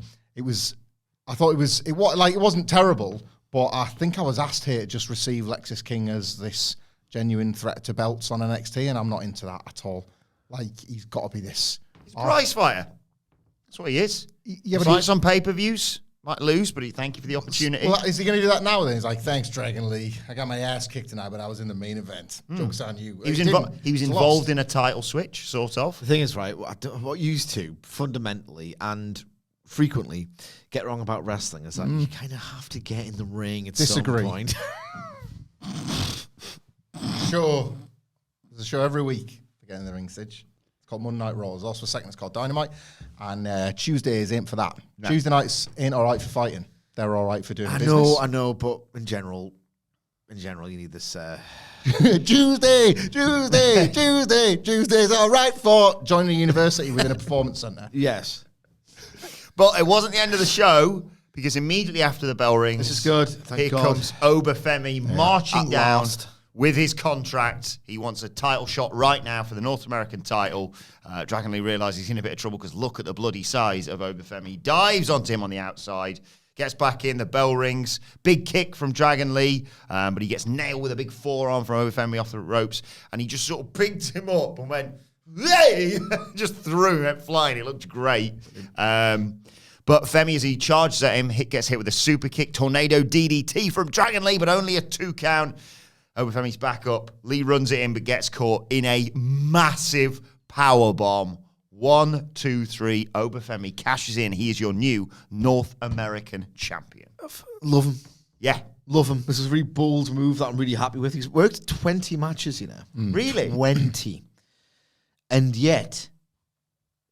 thought it wasn't terrible, but I think I was asked here to just receive Lexis King as this genuine threat to belts on NXT, and I'm not into that at all. Like, he's got to be this. He's a prize fighter. That's what he is. Yeah, He but fights on pay-per-views. Might lose, but thank you for the opportunity. well, is he going to do that now then? He's like, "Thanks, Dragon Lee. I got my ass kicked tonight, but I was in the main event. Joke's on you." He was, didn't. he was He's involved lost. in a title switch, sort of. the thing is, right, what used to fundamentally and frequently get wrong about wrestling is that you kind of have to get in the ring at Disagree. some point. Sure. There's a show every week to get in the ring, Sidge. It's called Monday Night Raw. There's also a second that's called Dynamite. And Tuesdays ain't for that. No. Tuesday nights ain't all right for fighting. They're all right for doing business. I know, but in general, you need this... Tuesday's all right for joining a university within a performance centre. Yes. But it wasn't the end of the show, because immediately after the bell rings... This is good. Thank Here God. comes Obafemi marching down last. with his contract. He wants a title shot right now for the North American title. Dragon Lee realises he's in a bit of trouble because look at the bloody size of Obafemi. He dives onto him on the outside, gets back in, the bell rings. Big kick from Dragon Lee, but he gets nailed with a big forearm from Obafemi off the ropes, and he just sort of picked him up and went, hey! Just threw him flying. It looked great. But Femi, as he charges at him, gets hit with a super kick, tornado DDT from Dragon Lee, but only a 2 count. Obafemi's back up. Lee runs it in, but gets caught in a massive power bomb. 1, 2, 3. Obafemi cashes in. He is your new North American champion. Love him. Yeah. Love him. This is a really bold move that I'm really happy with. He's worked 20 matches, Really? 20. And yet,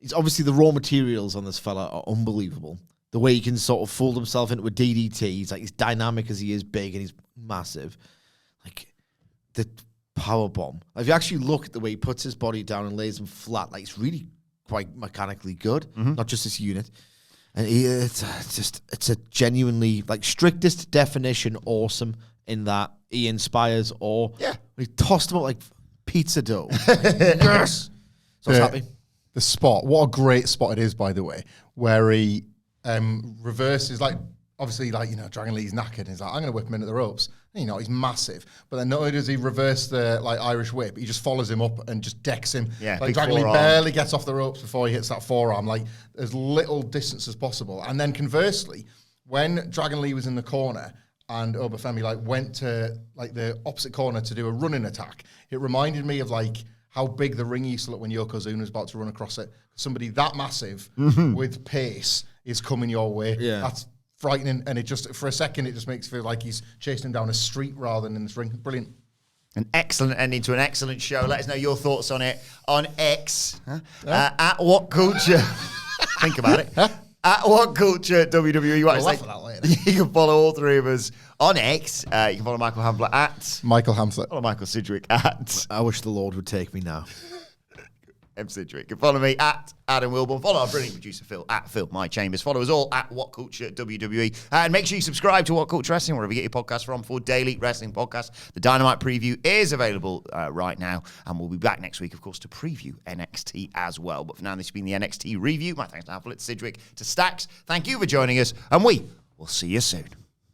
it's obviously the raw materials on this fella are unbelievable. The way he can sort of fold himself into a DDT. He's like, he's dynamic as he is big and he's massive. Like, the power bomb. If you actually look at the way he puts his body down and lays him flat, like, it's really quite mechanically good, not just this unit. And it's a genuinely, like, strictest definition awesome in that he inspires awe. Yeah. He tossed him up like pizza dough. Yes. So I was happy. The spot, what a great spot it is, by the way, where he reverses, like, obviously, like, Dragon Lee's knackered, and he's like, I'm going to whip him into the ropes. And, he's massive. But then not only does he reverse the, like, Irish whip, he just follows him up and just decks him. Yeah, like, big Dragon Lee forearm. barely gets off the ropes before he hits that forearm. Like, as little distance as possible. And then conversely, when Dragon Lee was in the corner and Obafemi, like, went to, like, the opposite corner to do a running attack, it reminded me of, like, how big the ring used to look when Yokozuna was about to run across it. Somebody that massive with pace is coming your way. Yeah. That's frightening. And it just, for a second, it just makes it feel like he's chasing him down a street rather than in this ring. Brilliant. An excellent ending to an excellent show. Let us know your thoughts on it on X. At What Culture. Think about it. At What Culture WWE. We'll laugh at that later. You can follow all 3 of us on X. You can follow Michael Hamflet at... Michael Hamflet. Follow Michael Sidgwick at... I wish the Lord would take me now. M. Sidgwick. You can follow me at Adam Wilborn. Follow our brilliant producer Phil at Phil My Chambers. Follow us all at What Culture WWE. And make sure you subscribe to What Culture Wrestling, wherever you get your podcasts from, for daily wrestling podcasts. The Dynamite preview is available right now. And we'll be back next week, of course, to preview NXT as well. But for now, this has been the NXT review. My thanks to Hamflet, Sidgwick, to Stacks. Thank you for joining us. And we will see you soon.